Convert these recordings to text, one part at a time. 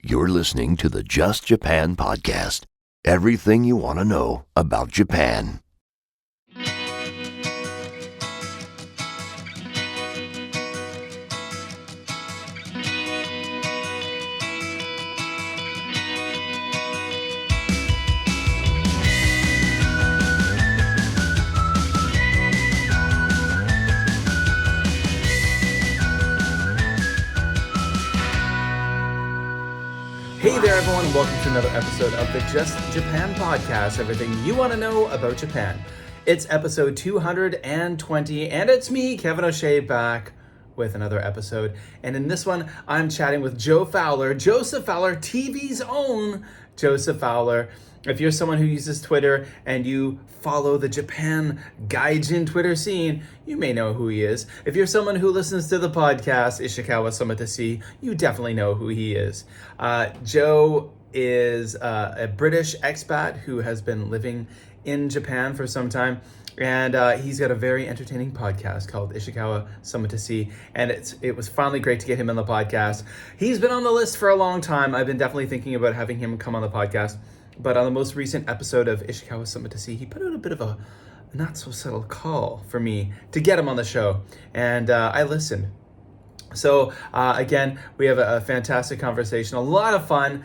You're listening to the Just Japan podcast. Everything you want to know about Japan. Hey there, everyone, and welcome to another episode of the Just Japan podcast. Everything you want to know about Japan. It's episode 220, and it's me, Kevin O'Shea, back with another episode. And in this one, I'm chatting with Joseph Fowler, TV's own Joseph Fowler. If you're someone who uses Twitter and you follow the Japan Gaijin Twitter scene, you may know who he is. If you're someone who listens to the podcast, Ishikawa Samatasi, you definitely know who he is. Joe is a British expat who has been living in Japan for some time. And he's got a very entertaining podcast called Ishikawa Samatasi, and it was finally great to get him on the podcast. He's been on the list for a long time. I've been definitely thinking about having him come on the podcast. But on the most recent episode of Ishikawa Samatasi, he put out a bit of a not so subtle call for me to get him on the show, and I listened. So again, we have a fantastic conversation, a lot of fun.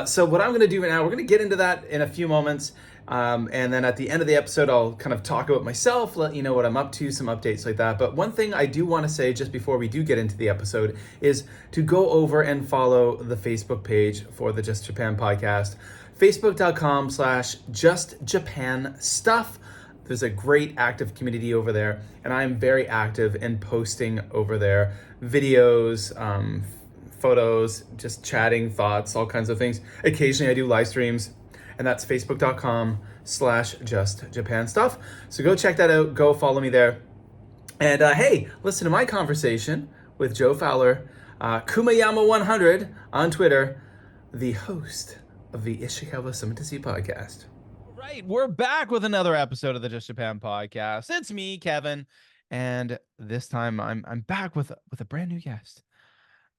So what I'm going to do right now, we're going to get into that in a few moments. And then at the end of the episode, I'll kind of talk about myself, let you know what I'm up to, some updates like that. But one thing I do want to say just before we do get into the episode is to go over and follow the Facebook page for the Just Japan podcast, facebook.com/justjapanstuff. There's a great active community over there, and I'm very active in posting over there videos, photos, just chatting, thoughts, all kinds of things. Occasionally I do live streams, and that's facebook.com/justjapanstuff. So go check that out, go follow me there. And hey, listen to my conversation with Joe Fowler, Kumayama100 on Twitter, the host of the Ishikawa Samatasi podcast. Right, we're back with another episode of the Just Japan podcast. It's me, Kevin, and this time I'm back with a brand new guest,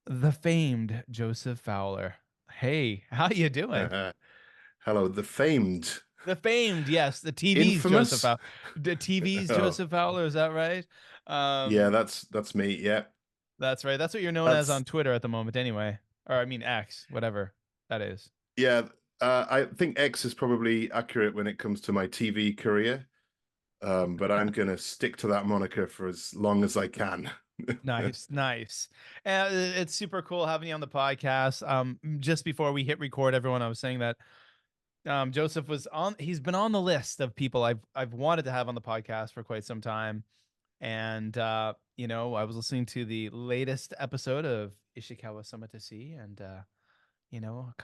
the famed Joseph Fowler. Hey, how you doing? Hello, the famed. The famed, yes, the TV's Infamous? Joseph Fowler. The TV's Joseph Fowler, is that right? Yeah, that's me. Yeah, That's right. That's what you're known as on Twitter at the moment, anyway. Or I mean X, whatever that is. Yeah. I think X is probably accurate when it comes to my TV career, but I'm gonna stick to that moniker for as long as I can. Nice. It's super cool having you on the podcast. Just before we hit record, everyone, I was saying that Joseph he's been on the list of people I've wanted to have on the podcast for quite some time. And I was listening to the latest episode of Ishikawa Samatasi, and kind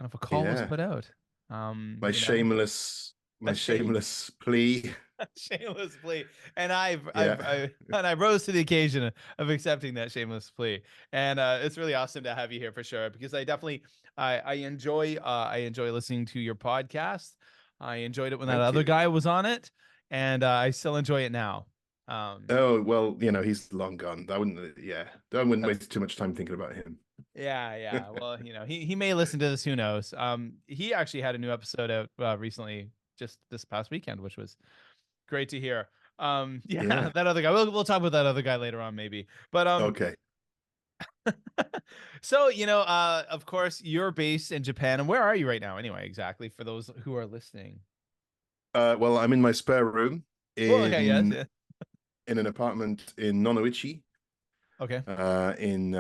of a call was put out. My shameless plea. Shameless plea, and I rose to the occasion of accepting that shameless plea, and it's really awesome to have you here for sure, because I definitely I enjoy listening to your podcast. I enjoyed it when that other guy was on it, and I still enjoy it now. Oh well, he's long gone. I wouldn't waste too much time thinking about him. Yeah. Well, he may listen to this. Who knows? He actually had a new episode out recently, just this past weekend, which was great to hear. That other guy. We'll talk about that other guy later on, maybe. But okay. So of course, you're based in Japan, and where are you right now, anyway? Exactly, for those who are listening. Well, I'm in my spare room in an apartment in Nonoichi. Okay. In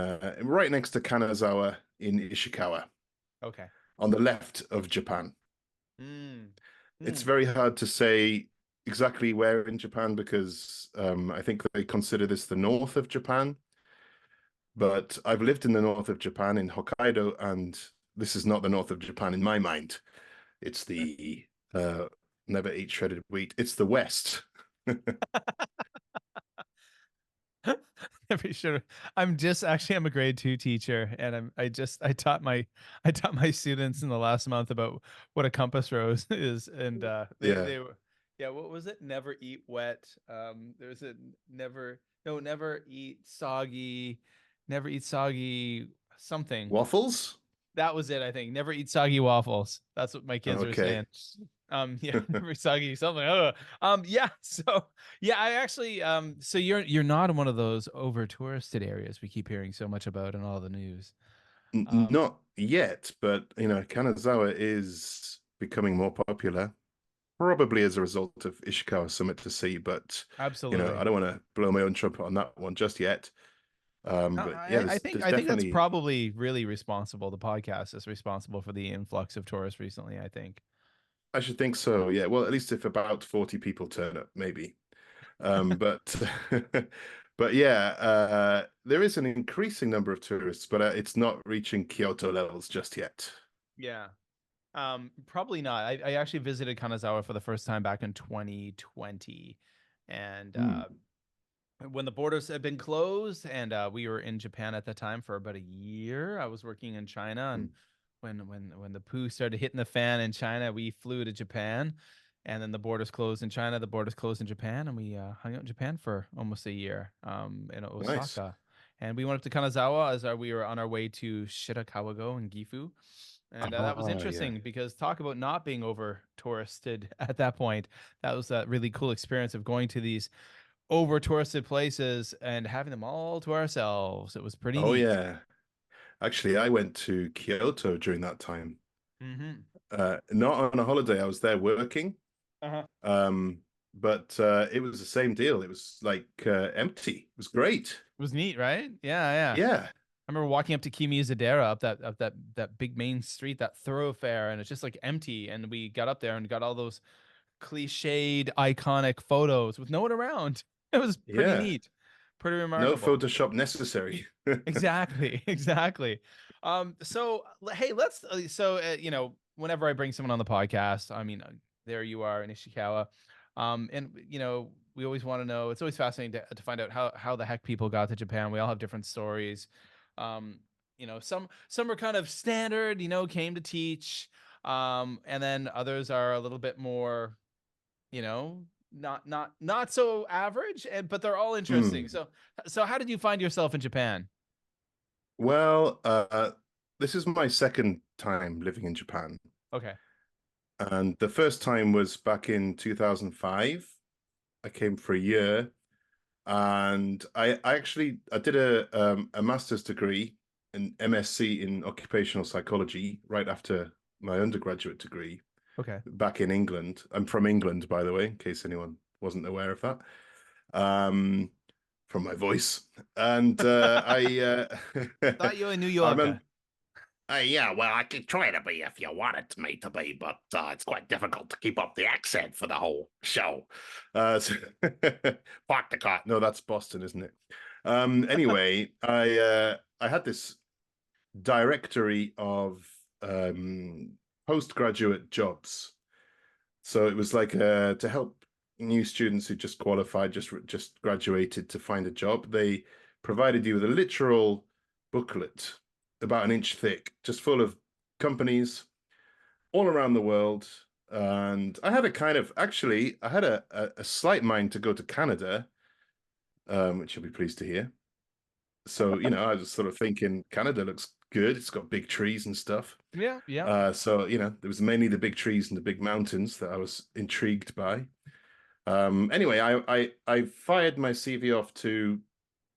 right next to Kanazawa in Ishikawa. Okay. On the left of Japan. It's very hard to say exactly where in Japan, because I think they consider this the north of Japan. But I've lived in the north of Japan in Hokkaido, and this is not the north of Japan in my mind. It's the never eat shredded wheat. It's the west. Sure. I'm a grade 2 teacher, and I taught my students in the last month about what a compass rose is, and they were, what was it? Never eat wet. There's a never eat soggy something. Waffles? That was it, I think. Never eat soggy waffles. That's what my kids were Okay. saying. Yeah, never soggy something. Oh, yeah. So yeah, I actually so you're not in one of those over touristed areas we keep hearing so much about in all the news. Um, Not yet, but Kanazawa is becoming more popular, probably as a result of Ishikawa Summit to Sea. But I Absolutely. don't want to blow my own trumpet on that one just yet. No, But yeah, there's I think that's definitely. probably really responsible. The podcast is responsible for the influx of tourists recently, I think. I should think so. Yeah. Well, at least if about 40 people turn up, maybe. But but yeah, there is an increasing number of tourists, but it's not reaching Kyoto levels just yet. Yeah. Probably not. I actually visited Kanazawa for the first time back in 2020. And Hmm. when the borders had been closed and we were in Japan at the time for about a year. I was working in China, and Hmm. when the poo started hitting the fan in China, we flew to Japan, and then the borders closed in China, the borders closed in Japan, and we hung out in Japan for almost a year in Nice. Osaka. And we went up to Kanazawa as we were on our way to Shirakawa-go in Gifu. And that was Ah, yeah. interesting because talk about not being over touristed at that point. That was a really cool experience of going to these over touristed places and having them all to ourselves. It was pretty Oh, neat. yeah. Actually, I went to Kyoto during that time. Mm-hmm. Not on a holiday. I was there working. Uh-huh. Um, but it was the same deal. It was like empty. It was great. It was neat, right? Yeah, yeah. Yeah. I remember walking up to Kimiyazadera up that big main street, that thoroughfare, and it's just like empty. And we got up there and got all those cliched, iconic photos with no one around. It was pretty Yeah. neat, pretty No remarkable. Photoshop necessary. Exactly, exactly. So hey, let's whenever I bring someone on the podcast, I mean, there you are in Ishikawa. And we always want to know, it's always fascinating to find out how the heck people got to Japan. We all have different stories. Um, some are kind of standard, came to teach. And then others are a little bit more, not so average, but they're all interesting. Hmm. So how did you find yourself in Japan? Well, this is my second time living in Japan. Okay. And the first time was back in 2005. I came for a year, and I did a master's degree, an MSc in occupational psychology, right after my undergraduate degree Okay. back in England. I'm from England, by the way, in case anyone wasn't aware of that. Um, from my voice, and Thought you were a New I Yorker. remember. Yeah, well, I could try to be if you wanted me to be, but it's quite difficult to keep up the accent for the whole show. So Park the car. No, that's Boston, isn't it? Anyway, I had this directory of postgraduate jobs. So it was like to help new students who just qualified, just graduated to find a job. They provided you with a literal booklet about an inch thick, just full of companies all around the world. And I had I had a slight mind to go to Canada, which you'll be pleased to hear. So, I was sort of thinking Canada looks good. It's got big trees and stuff. Yeah, yeah. So, there was mainly the big trees and the big mountains that I was intrigued by. Anyway, I fired my CV off to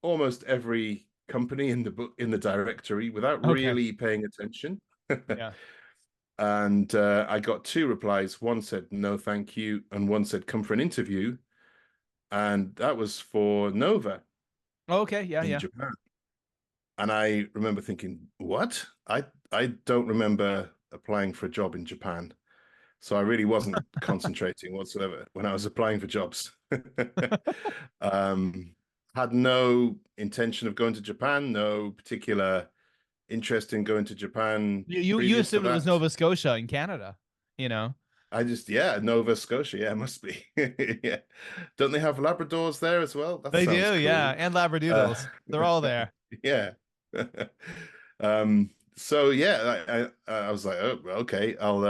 almost every company in the book in the directory without Okay. really paying attention. Yeah. And I got two replies. One said no, thank you, and one said come for an interview. And that was for Nova Okay. Yeah, in yeah. Japan. And I remember thinking, what? I don't remember applying for a job in Japan. So I really wasn't concentrating whatsoever when I was applying for jobs. um, had no intention of going to Japan, no particular interest in going to Japan You previous to assumed it was that. Nova Scotia in Canada, you know? Yeah, Nova Scotia, yeah, must be. Yeah. Don't they have Labradors there as well? That They sounds do, yeah. cool. And Uh, Labradoodles. They're all there. yeah. So yeah, I was like, oh, well, okay, I'll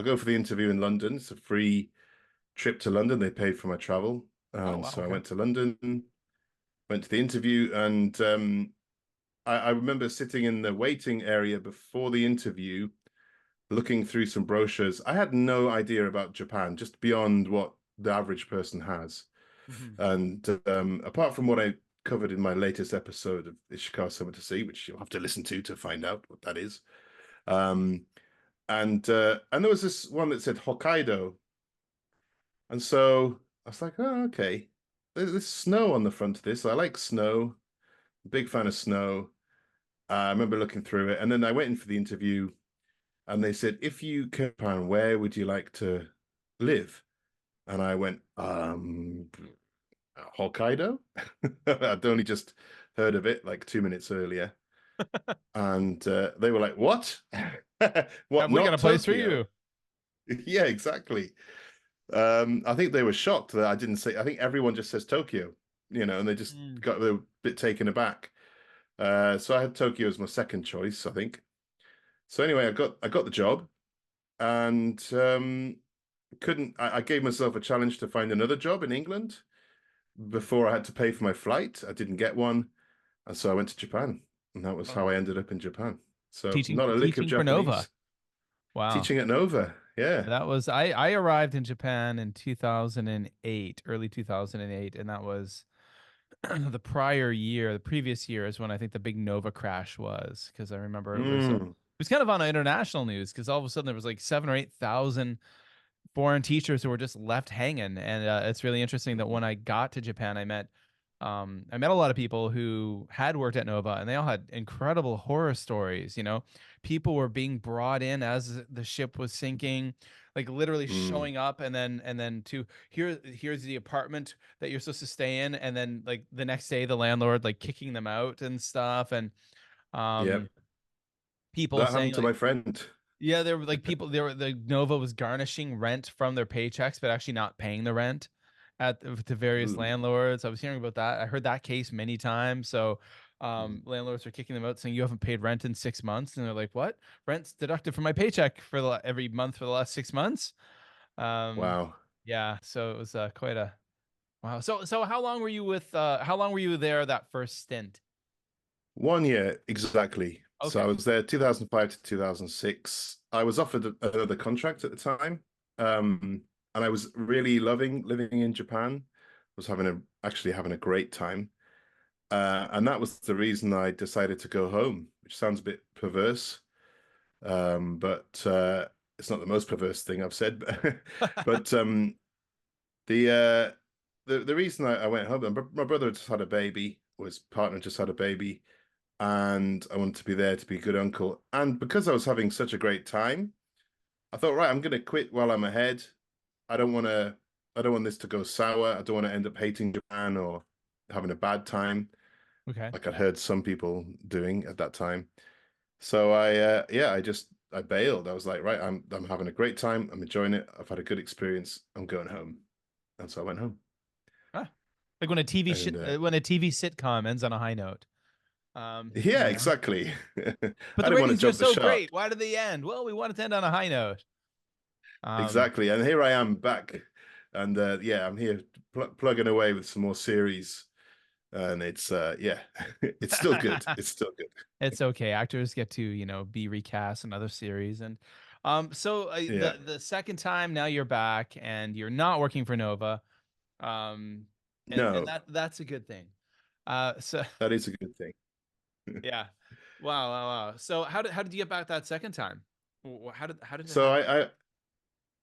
go for the interview in London. It's a free trip to London. They paid for my travel. Oh, And wow. so I Okay. went to London, went to the interview, and I remember sitting in the waiting area before the interview, looking through some brochures. I had no idea about Japan, just beyond what the average person has. Mhm. And apart from what I covered in my latest episode of Ishikawa Summer to See, which you'll have to listen to find out what that is. And there was this one that said Hokkaido. And so I was like, oh, okay. There's snow on the front of this. I like snow. Big fan of snow. I remember looking through it, and then I went in for the interview, and they said, "If you can, Japan, where would you like to live?" And I went, Hokkaido. I'd only just heard of it like 2 minutes earlier, and they were like, "What? What? Have we got Not a place for Tokyo?" you? Yeah, exactly. I think they were shocked that I didn't say. I think everyone just says Tokyo, and they just Mm. got a bit taken aback. So I had Tokyo as my second choice, I think. So anyway, I got the job, and couldn't. I gave myself a challenge to find another job in England before I had to pay for my flight. I didn't get one, and so I went to Japan, and that was how I Oh. ended up in Japan. So Teaching not a lick of teaching for Nova. Japanese. Wow. Teaching at Nova, yeah. That was I arrived in Japan in 2008, early 2008, and that was the previous year is when I think the big Nova crash was, because I remember it was kind of on international news, because all of a sudden there was like 7 or 8 thousand foreign teachers who were just left hanging. And it's really interesting that when I got to Japan, I met a lot of people who had worked at Nova, and they all had incredible horror stories. People were being brought in as the ship was sinking, like literally showing up, and then to here's the apartment that you're supposed to stay in, and then like the next day the landlord like kicking them out and stuff. And Yep. people That saying happened to like, my friend. yeah, there were like people there were the Nova was garnishing rent from their paychecks, but actually not paying the rent to various Ooh, landlords. I was hearing about that. I heard that case many times. So mm, landlords are kicking them out saying you haven't paid rent in 6 months, and they're like, what? Rent's deducted from my paycheck for every month for the last 6 months. Um wow. yeah, so it was quite a wow. So how long were you there that first stint? 1 year exactly. So I Okay. was there 2005 to 2006. I was offered another contract at the time, and I was really loving living in Japan. Was actually having a great time, and that was the reason I decided to go home, which sounds a bit perverse, but it's not the most perverse thing I've said. But the uh, the reason I went home, my brother just had a baby, or his partner just had a baby, and I wanted to be there to be a good uncle. And because I was having such a great time, I thought, right, I'm going to quit while I'm ahead. I don't want to. I don't want this to go sour. I don't want to end up hating Japan or having a bad time, Okay. like I'd heard some people doing at that time. So yeah, I bailed. I was like, right, I'm having a great time. I'm enjoying it. I've had a good experience. I'm going home, and so I went home. Ah, like when a TV And when a TV sitcom ends on a high note. yeah, exactly. But I the didn't want to ratings are jump the so shark. great. Why did they end? Well, we wanted to end on a high note. Um, Exactly. And here I am back. And yeah, I'm here plugging away with some more series. And it's yeah, it's still good. It's still good. it's okay. Actors get to, be recast in other series. And so Yeah. the second time now you're back and you're not working for Nova. Um, and No, that's a good thing. So that is a good thing. yeah. Wow. So how did you get back that second time? How did it So happen?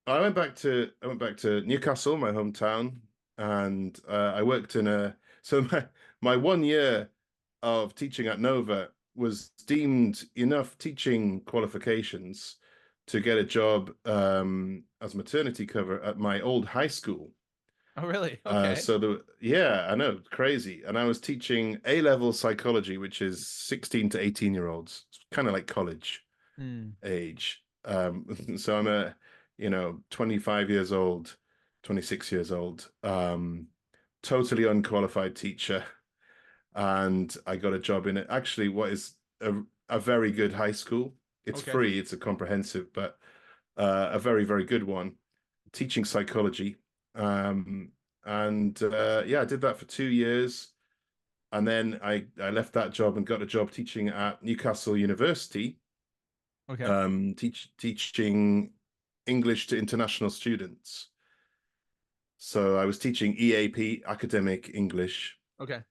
I went back to Newcastle, my hometown, and I worked in a so my 1 year of teaching at Nova was deemed enough teaching qualifications to get a job as maternity cover at my old high school. Oh, really? Okay. Yeah, I know, crazy. And I was teaching A-level psychology, which is 16 to 18-year-olds. It's kind of like college Hmm. age. So I'm 25 years old, 26 years old, totally unqualified teacher. And I got a job in it. Actually, what is a very good high school. It's Okay. free, it's a comprehensive, but a very, very good one, teaching psychology. And yeah, I did that for 2 years. And then I left that job and got a job teaching at Newcastle University, Okay. teaching English to international students. So I was teaching EAP, academic English, Okay.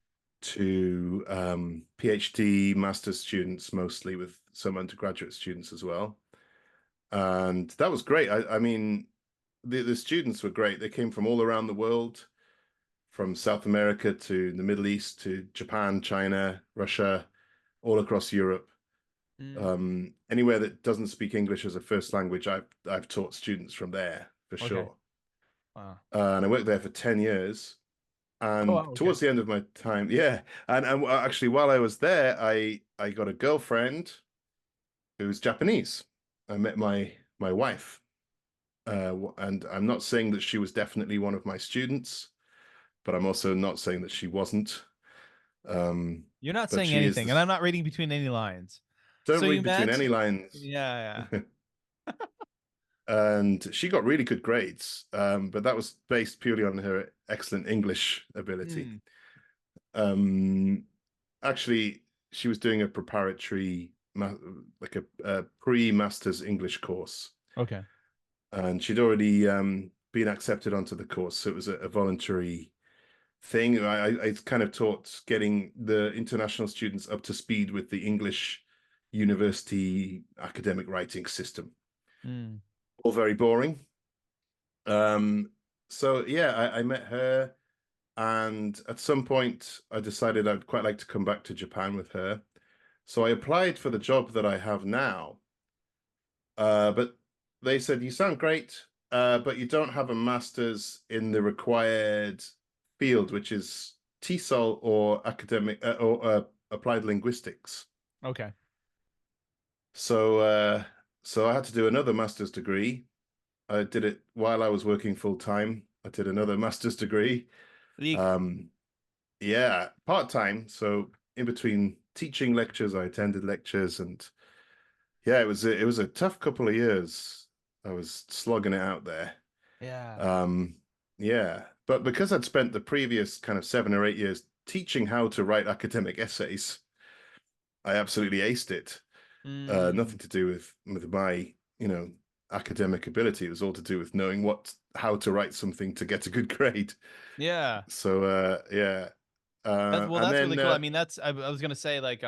to PhD master's students, mostly, with some undergraduate students as well. And that was great. I mean, the students were great. They came from all around the world, from South America to the Middle East to Japan, China, Russia, all across Europe. Anywhere that doesn't speak English as a first language, I've taught students from there for Okay. sure. Wow. And I worked there for 10 years. Oh, And wow, okay. towards the end of my time, yeah, and actually while I was there, I got a girlfriend who's Japanese. I met my wife, and I'm not saying that she was definitely one of my students, but I'm also not saying that she wasn't. You're not But saying she is anything, and this. I'm not reading between any lines. Don't So you read between met? any lines. Yeah, yeah. And she got really good grades, but that was based purely on her excellent English ability. Hmm. Um, Actually, she was doing a preparatory, like a pre-master's English course, Okay. and she'd already been accepted onto the course, so it was a voluntary thing. I kind of taught getting the international students up to speed with the English university academic writing system. Hmm. All very boring. So yeah, I met her, and at some point I decided I'd quite like to come back to Japan with her. So I applied for the job that I have now, but they said, you sound great, but you don't have a master's in the required field, which is TESOL or academic or applied linguistics. Okay. So I had to do another master's degree. I did it while I was working full time. I did another master's degree. Leak. Um, yeah, part time. So in between teaching lectures, I attended lectures, and yeah, it was a tough couple of years. I was slogging it out there. Yeah. Um, yeah, but because I'd spent the previous kind of 7 or 8 years teaching how to write academic essays, I absolutely aced it. Hmm. Nothing to do with my, academic ability. It was all to do with knowing how to write something to get a good grade. Yeah. So yeah. Well, And that's really then cool. I mean, I was gonna say like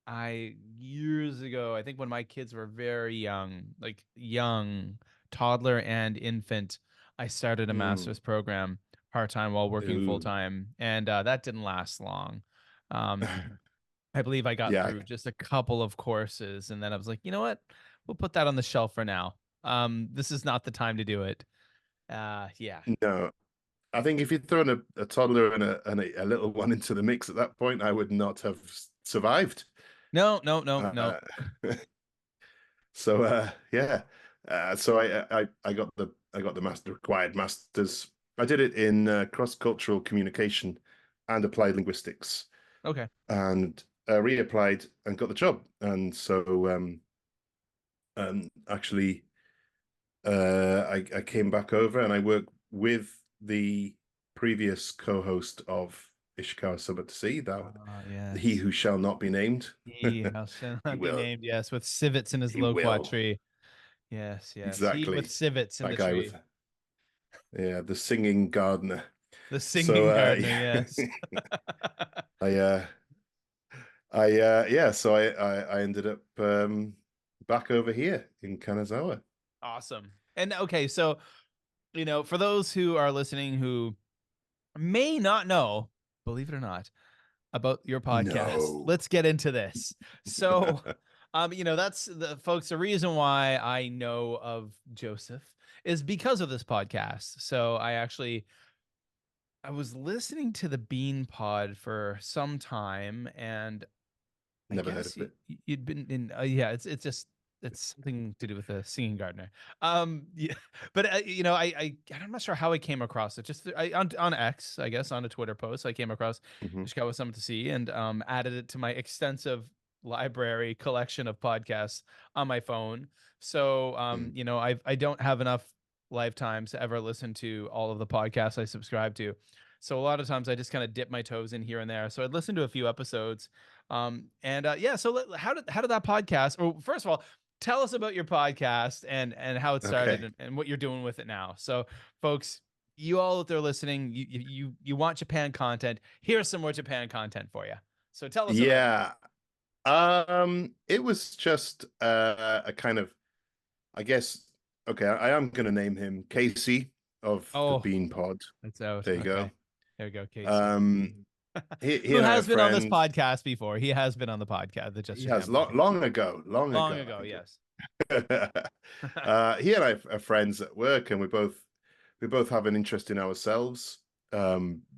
I years ago, I think when my kids were very young, like young toddler and infant, I started a mm, master's program part-time while working ooh, full-time, and that didn't last long. Um, I believe I got yeah, through just a couple of courses, and then I was like, you know what? We'll put that on the shelf for now. This is not the time to do it. Yeah. no. I think if you'd thrown a toddler and a little one into the mix at that point, I would not have survived. No, no, no, no. Uh, so yeah, so I got the required masters. I did it in cross-cultural communication and applied linguistics, Okay. and reapplied and got the job. And so actually, I came back over and I worked with the previous co-host of Ishikawa Summer to See, that he Yes. who shall not be named. He shall He not be will. named. Yes, with civets in his He loquat will. tree. Yes, yes. He with Exactly. civets in That the guy tree. with, yeah, the singing gardener. The So singing gardener. Yes. I yeah, so I ended up back over here in Kanazawa. Awesome. And okay, so for those who are listening who may not know, believe it or not, about your podcast, No. let's get into this. So, that's the folks. The reason why I know of Joseph is because of this podcast. So I was listening to the Bean Pod for some time, and I Never heard guess of it. you'd been in. Yeah, it's just it's something to do with the singing gardener. Yeah, but I'm not sure how I came across it. Just on X, I guess, on a Twitter post, I came across Hmm. Ishikawa Something to See, and added it to my extensive library collection of podcasts on my phone. So Mm. I don't have enough lifetimes to ever listen to all of the podcasts I subscribe to. So a lot of times I just kind of dip my toes in here and there. So I'd listen to a few episodes. Yeah. So how did that podcast? Or first of all, tell us about your podcast and how it started Okay. and what you're doing with it now. So, folks, you all out there listening, you want Japan content. Here's some more Japan content for you. So tell us about it. Yeah. It was just a kind of, I guess, okay, I am going to name him Casey of the Oh, Bean Pod. it's out. There you Okay. go. There we go, Casey. Um, he Who and I are has been on this friends. podcast before? He has been on the podcast, the Just He Japan has podcast. long ago, long Long ago, I ago, think. yes. He and I are friends at work, and we both have an interest in ourselves.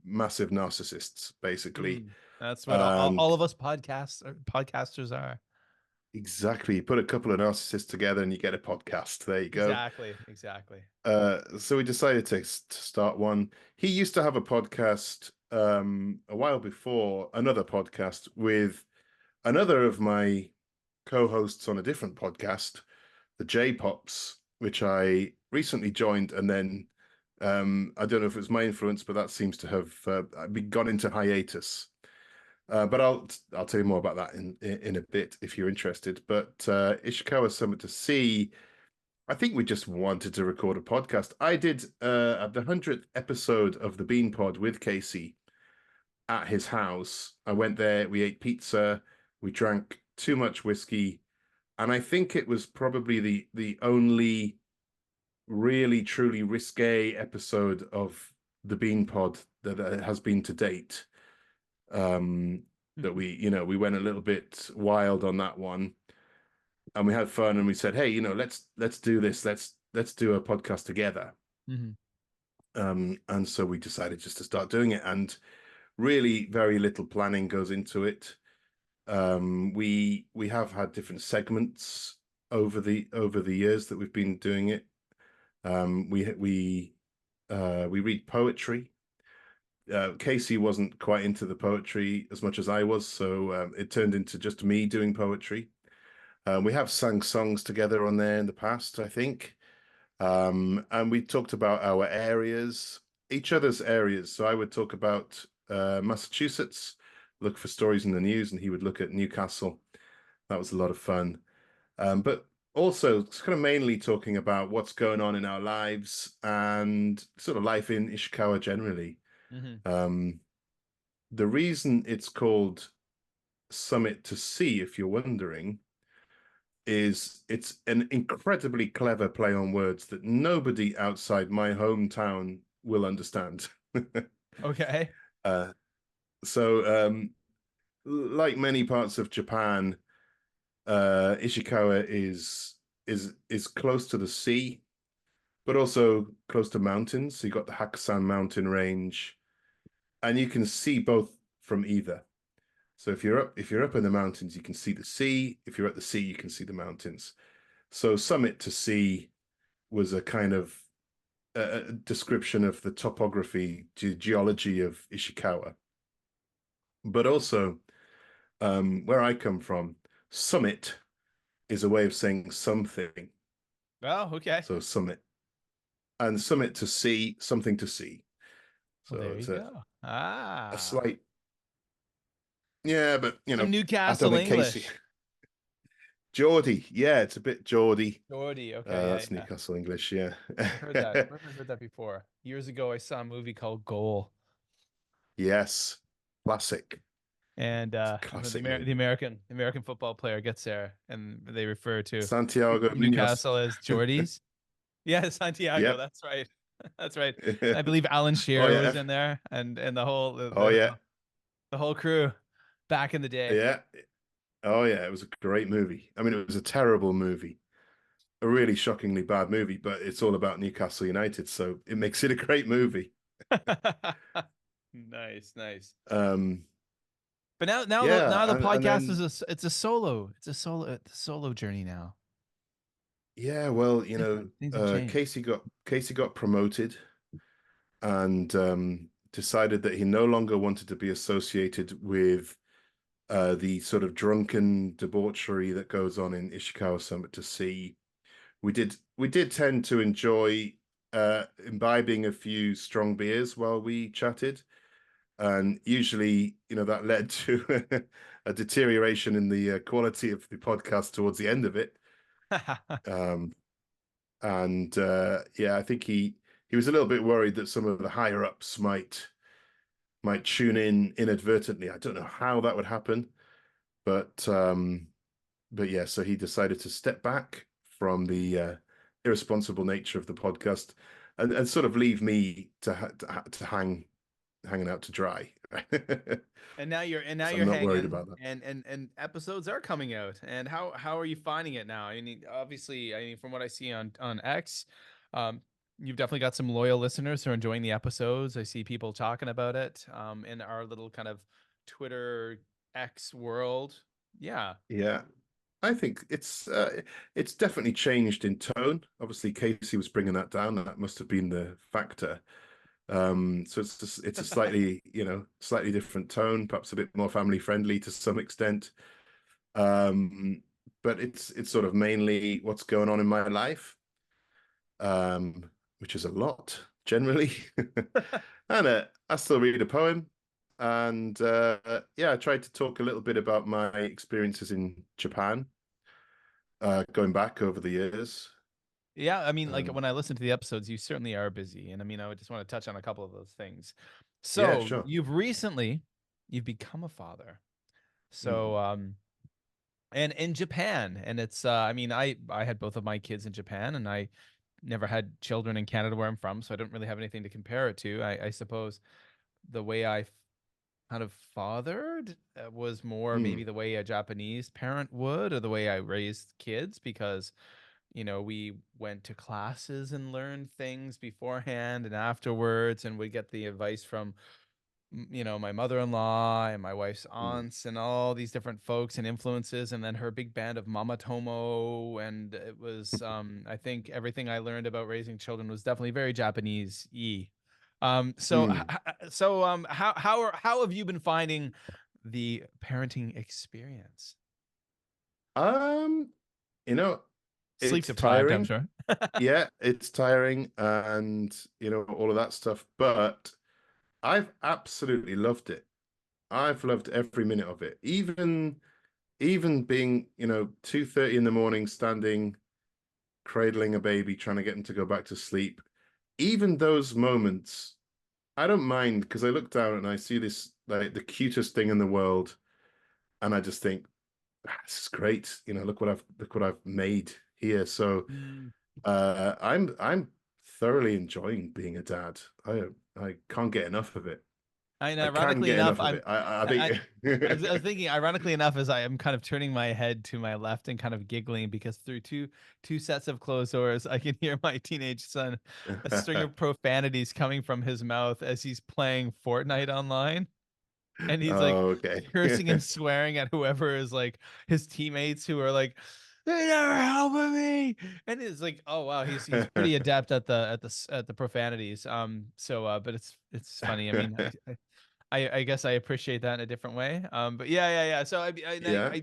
Massive narcissists, basically. That's what And all of us podcasters are. exactly, you put a couple of narcissists together and you get a podcast. There you go. Exactly. So we decided to start one. He used to have a podcast a while before, another podcast with another of my co-hosts on a different podcast, the J-Pops, which I recently joined, and then I don't know if it was my influence, but that seems to have gone into hiatus. But I'll tell you more about that in a bit if you're interested. But Ishikawa Summit to See, I think we just wanted to record a podcast. I did at the 100th episode of the Bean Pod with Casey at his house. I went there, we ate pizza, we drank too much whiskey, and I think it was probably the only really truly risque episode of the Bean Pod that has been to date. That we went a little bit wild on that one, and we had fun, and we said, hey, let's do this, let's do a podcast together. And so we decided just to start doing it, and really very little planning goes into it. We have had different segments over the years that we've been doing it. We read poetry. Casey wasn't quite into the poetry as much as I was, so it turned into just me doing poetry. We have sang songs together on there in the past, I think. And we talked about our areas, each other's areas. So I would talk about Massachusetts, look for stories in the news, and he would look at Newcastle. That was a lot of fun. But also it's kind of mainly talking about what's going on in our lives and sort of life in Ishikawa generally. The reason it's called Summit to See, if you're wondering, is it's an incredibly clever play on words that nobody outside my hometown will understand. Okay. So like many parts of Japan, Ishikawa is close to the sea, but also close to mountains. So you got the Hakusan mountain range, and you can see both from either. So if you're up in the mountains, you can see the sea. If you're at the sea, you can see the mountains. So Summit to See was a kind of a description of the topography, geology of Ishikawa. But also, where I come from, summit is a way of saying something. Oh, okay. So summit. And summit to see, something to see. So Well, there you it's go. a slight, yeah, but Some I Newcastle don't think Casey. English. Geordie, yeah, it's a bit Geordie. Geordie, okay, That's yeah. Newcastle English, yeah. I've heard that. Where have I heard that before? Years ago, I saw a movie called Goal, Yes, classic. and Classic the movie. American football player gets there, and they refer to Santiago Munoz. Newcastle as Geordies. Yeah, Santiago. Yep. That's right. That's right. I believe Alan Shearer yeah. was in there, and the whole yeah. the whole crew back in the day. Yeah. Oh yeah, it was a great movie. I mean, it was a terrible movie, a really shockingly bad movie, but it's all about Newcastle United, so it makes it a great movie. Nice. Um, But now the podcast is a solo journey now. Yeah, well, Things have changed. Casey got promoted and decided that he no longer wanted to be associated with the sort of drunken debauchery that goes on in Ishikawa Summit to See. We did tend to enjoy imbibing a few strong beers while we chatted. And usually, that led to a deterioration in the quality of the podcast towards the end of it. Um, and yeah, I think he was a little bit worried that some of the higher ups might tune in inadvertently. I don't know how that would happen, but yeah, so he decided to step back from the irresponsible nature of the podcast and sort of leave me to hanging out to dry. And now So you're I'm not worried hanging, about that. and episodes are coming out. And how are you finding it now? I mean, obviously, I mean, from what I see on X, um, you've definitely got some loyal listeners who are enjoying the episodes. I see people talking about it, in our little kind of Twitter X world. Yeah. Yeah. I think it's definitely changed in tone. Obviously, Casey was bringing that down. That must have been the factor. So it's a slightly, slightly different tone, perhaps a bit more family friendly to some extent. But it's sort of mainly what's going on in my life, which is a lot generally. And I still read a poem, and yeah, I tried to talk a little bit about my experiences in Japan, going back over the years. Yeah, I mean, like Um, when I listen to the episodes, you certainly are busy, and I mean, I would just want to touch on a couple of those things. yeah, So sure. you've become a father. Mm, So and in Japan, and it's I mean, I had both of my kids in Japan, and I never had children in Canada where I'm from, so I don't really have anything to compare it to. I suppose the way kind of fathered was more maybe mm, the way a Japanese parent would, or the way I raised kids, because we went to classes and learned things beforehand and afterwards, and we get the advice from my mother-in-law and my wife's mm, aunts and all these different folks and influences, and then her big band of Mama Tomo. And it was I think everything I learned about raising children was definitely very Japanese-y. mm. How have you been finding the parenting experience? Um, you know, Sleep it's deprived, I'm tiring. sure. Yeah, it's tiring and all of that stuff, but I've absolutely loved it. I've loved every minute of it. Even being, 2:30 in the morning standing cradling a baby trying to get him to go back to sleep. Even those moments, I don't mind because I look down and I see this like the cutest thing in the world and I just think, this is great. Look what I've made here. So Mm. I'm thoroughly enjoying being a dad. I can't get enough of it. And I can ironically get enough, enough of it. I I, think I was thinking, ironically enough, as I am kind of turning my head to my left and kind of giggling, because through two sets of closed doors, I can hear my teenage son, a string of profanities coming from his mouth as he's playing Fortnite online, and he's like Oh, okay. cursing and swearing at whoever is like his teammates who are like, "They never helping me," and it's like, oh wow, he's pretty adept at the profanities. But it's funny. I mean, I guess I appreciate that in a different way. But yeah. So Yeah,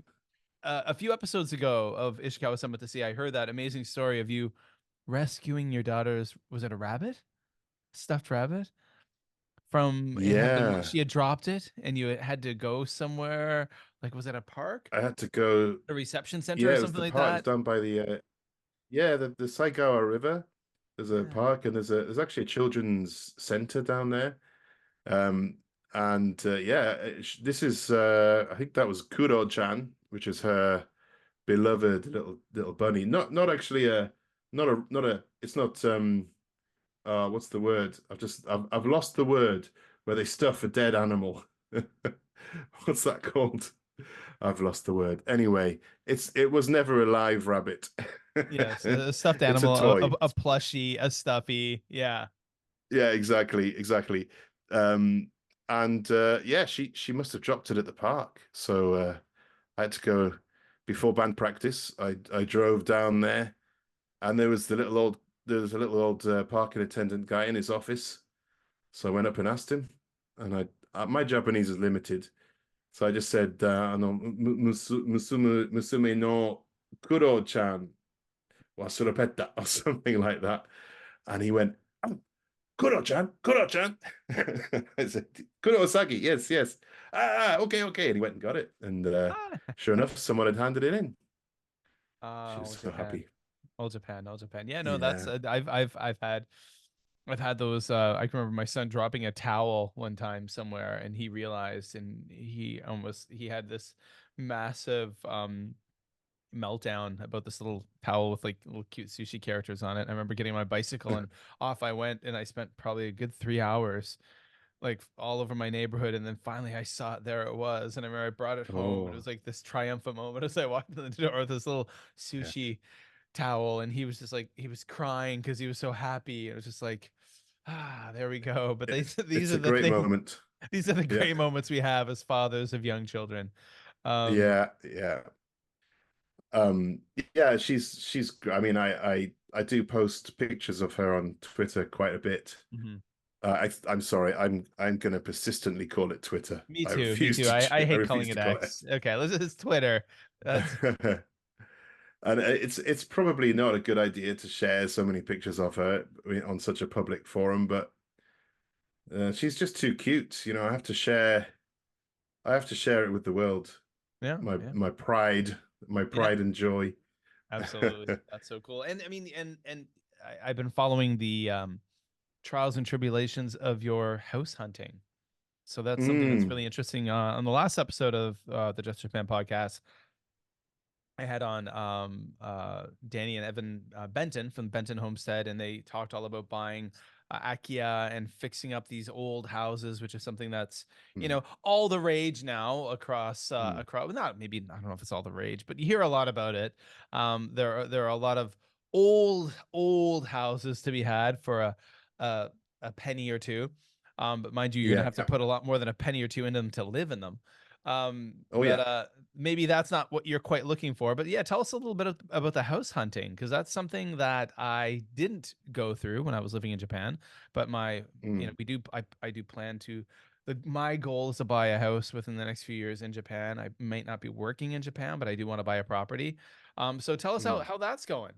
a few episodes ago of Ishikawa Summit to See, I heard that amazing story of you rescuing your daughter's, was it a rabbit? Stuffed rabbit? From it had been, yeah. she had dropped it and you had to go somewhere. Like, was it a park? I had to go. A reception center or Yeah, it was something the like park. It was that? down by the Saigawa River. There's a Yeah. park and there's actually a children's center down there. Um, and yeah, this is I think that was Kuro-chan, which is her beloved little bunny. Not actually a it's not what's the word? I've lost the word where they stuff a dead animal. What's that called? I've lost the word. Anyway, it was never a live rabbit. Yes, a stuffed It's a animal, toy. a plushie, a stuffy. Yeah. Yeah, exactly. Um, and yeah, she must have dropped it at the park. So I had to go before band practice. I drove down there, and there was a little old parking attendant guy in his office. So I went up and asked him, and my Japanese is limited, so I just said, Musume no Kuro-chan wa surapetta or something like that. And he went, "Oh, Kuro-chan, Kuro-chan." I said, "Kuro-sagi, yes, yes. Okay, okay." And he went and got it. And sure enough, someone had handed it in. She was Oh, so Japan. happy. Oh, Japan. Oh, Japan. Yeah, no, that's Yeah. I've had those. I can remember my son dropping a towel one time somewhere, and he realized, and he had this massive meltdown about this little towel with like little cute sushi characters on it. I remember getting my bicycle and off I went, and I spent probably a good 3 hours like all over my neighborhood, and then finally I saw it. There it was, and I remember I brought it home, and it Oh, was like this triumphant moment as I walked in the door with this little yeah. sushi towel, and he was just like he was crying because he was so happy. It was just like, there we go. But these It's are a the great things. moment. These are the Yeah. great moments we have as fathers of young children. Um, Yeah, yeah. Um, yeah, I mean, I do post pictures of her on Twitter quite a bit. mhm. I'm sorry, I'm gonna persistently call it Twitter. Me I too. Me refuse too. to I I hate calling refuse it to call it. X. Okay, it's Twitter. That's And it's probably not a good idea to share so many pictures of her on such a public forum, but she's just too cute. You know, I have to share it with the world. yeah, My yeah, my pride, my yeah. pride and joy. Absolutely. That's so cool. And I mean, and I've been following the trials and tribulations of your house hunting. So that's something that's Mm, really interesting. On the last episode of the Just Japan podcast, I had on Danny and Evan Benton from Benton Homestead, and they talked all about buying Akia and fixing up these old houses, which is something that's mm, all the rage now mm. across. Not maybe I don't know if it's all the rage, but you hear a lot about it. There are a lot of old houses to be had for a a penny or two. But mind you, you're gonna Yeah. have to put a lot more than a penny or two in them to live in them. Oh But yeah. maybe that's not what you're quite looking for. But yeah, tell us a little bit about the house hunting, because that's something that I didn't go through when I was living in Japan. But Mm, I do plan to. My goal is to buy a house within the next few years in Japan. I might not be working in Japan, but I do want to buy a property. So tell us mm. how that's going.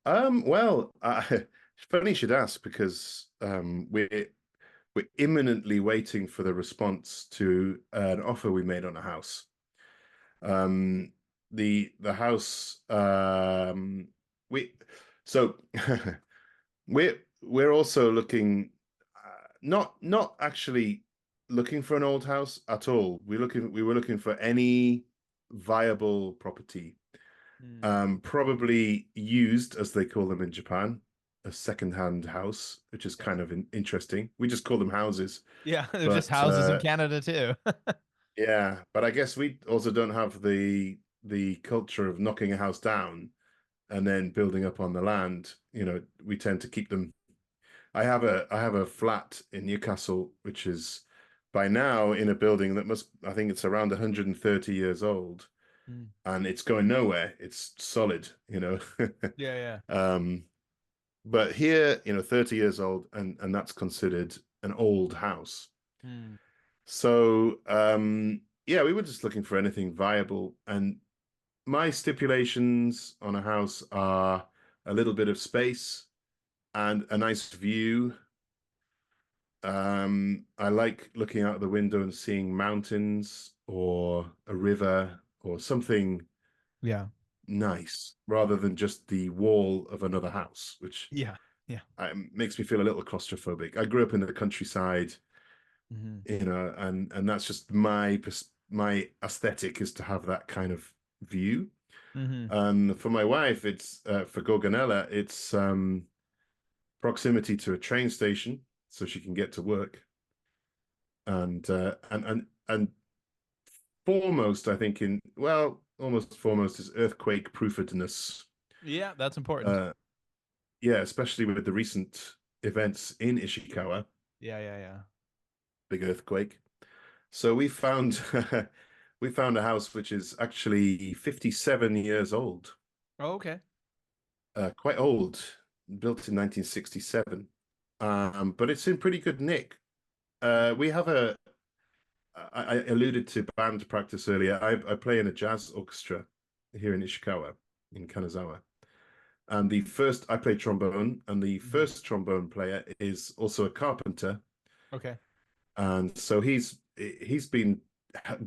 Well, it's funny you should ask because we're imminently waiting for the response to an offer we made on a house. Um, the house we so we're also looking not actually looking for an old house at all. We were looking for any viable property, Hmm. probably used as they call them in Japan, a second-hand house, which is Yeah, kind of interesting. We just call them houses, yeah, they're just but houses in Canada too. yeah, but I guess we also don't have the culture of knocking a house down and then building up on the land. You know, we tend to keep them. I have a flat in Newcastle, which is by now in a building that I think it's around 130 years old, Hmm. and it's going nowhere. It's solid, you know. Yeah, yeah. Um, but here, you know, 30 years old, and that's considered an old house. Hmm. So, yeah, we were just looking for anything viable. And my stipulations on a house are a little bit of space and a nice view. I like looking out the window and seeing mountains or a river or something Yeah, nice rather than just the wall of another house, which yeah, yeah. makes me feel a little claustrophobic. I grew up in the countryside, Hmm. you know, and that's just my aesthetic is to have that kind of view. Hmm. And for my wife, it's for Gorgonella, it's proximity to a train station so she can get to work. And foremost, I think almost foremost is earthquake proofedness. Yeah, that's important. Uh, yeah, especially with the recent events in Ishikawa, Yeah, yeah, yeah. big earthquake. So we found we found a house which is actually 57 years old, Oh, okay. quite old, built in 1967. But it's in pretty good nick. We have I alluded to band practice earlier. I play in a jazz orchestra here in Ishikawa, in Kanazawa. And I play trombone, and the first trombone player is also a carpenter. Okay. And so he's been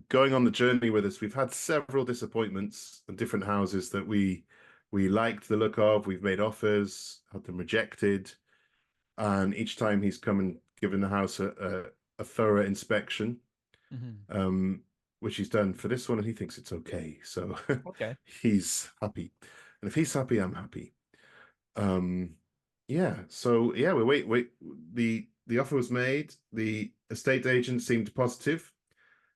going on the journey with us. We've had several disappointments and different houses that we liked the look of. We've made offers, had them rejected, and each time he's come and given the house a thorough inspection, which he's done for this one, and he thinks it's okay. So Okay. he's happy, and if he's happy, I'm happy. Yeah. So yeah, we wait. The offer was made. The estate agent seemed positive,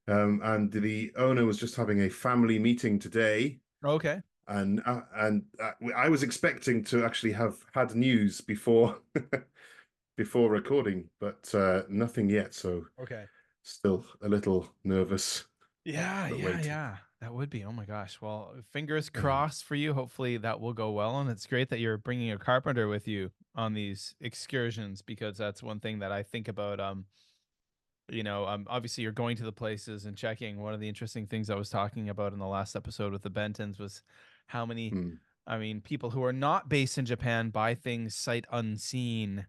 and the owner was just having a family meeting today. Okay. And I was expecting to actually have had news before before recording, but nothing yet. So Okay. still a little nervous, Yeah, but yeah, waiting. yeah. That would be. Oh my gosh. Well, fingers crossed for you. Hopefully that will go well. And it's great that you're bringing a carpenter with you on these excursions, because that's one thing that I think about. Obviously you're going to the places and checking. One of the interesting things I was talking about in the last episode with the Bentons was how many, Hmm. people who are not based in Japan buy things sight unseen,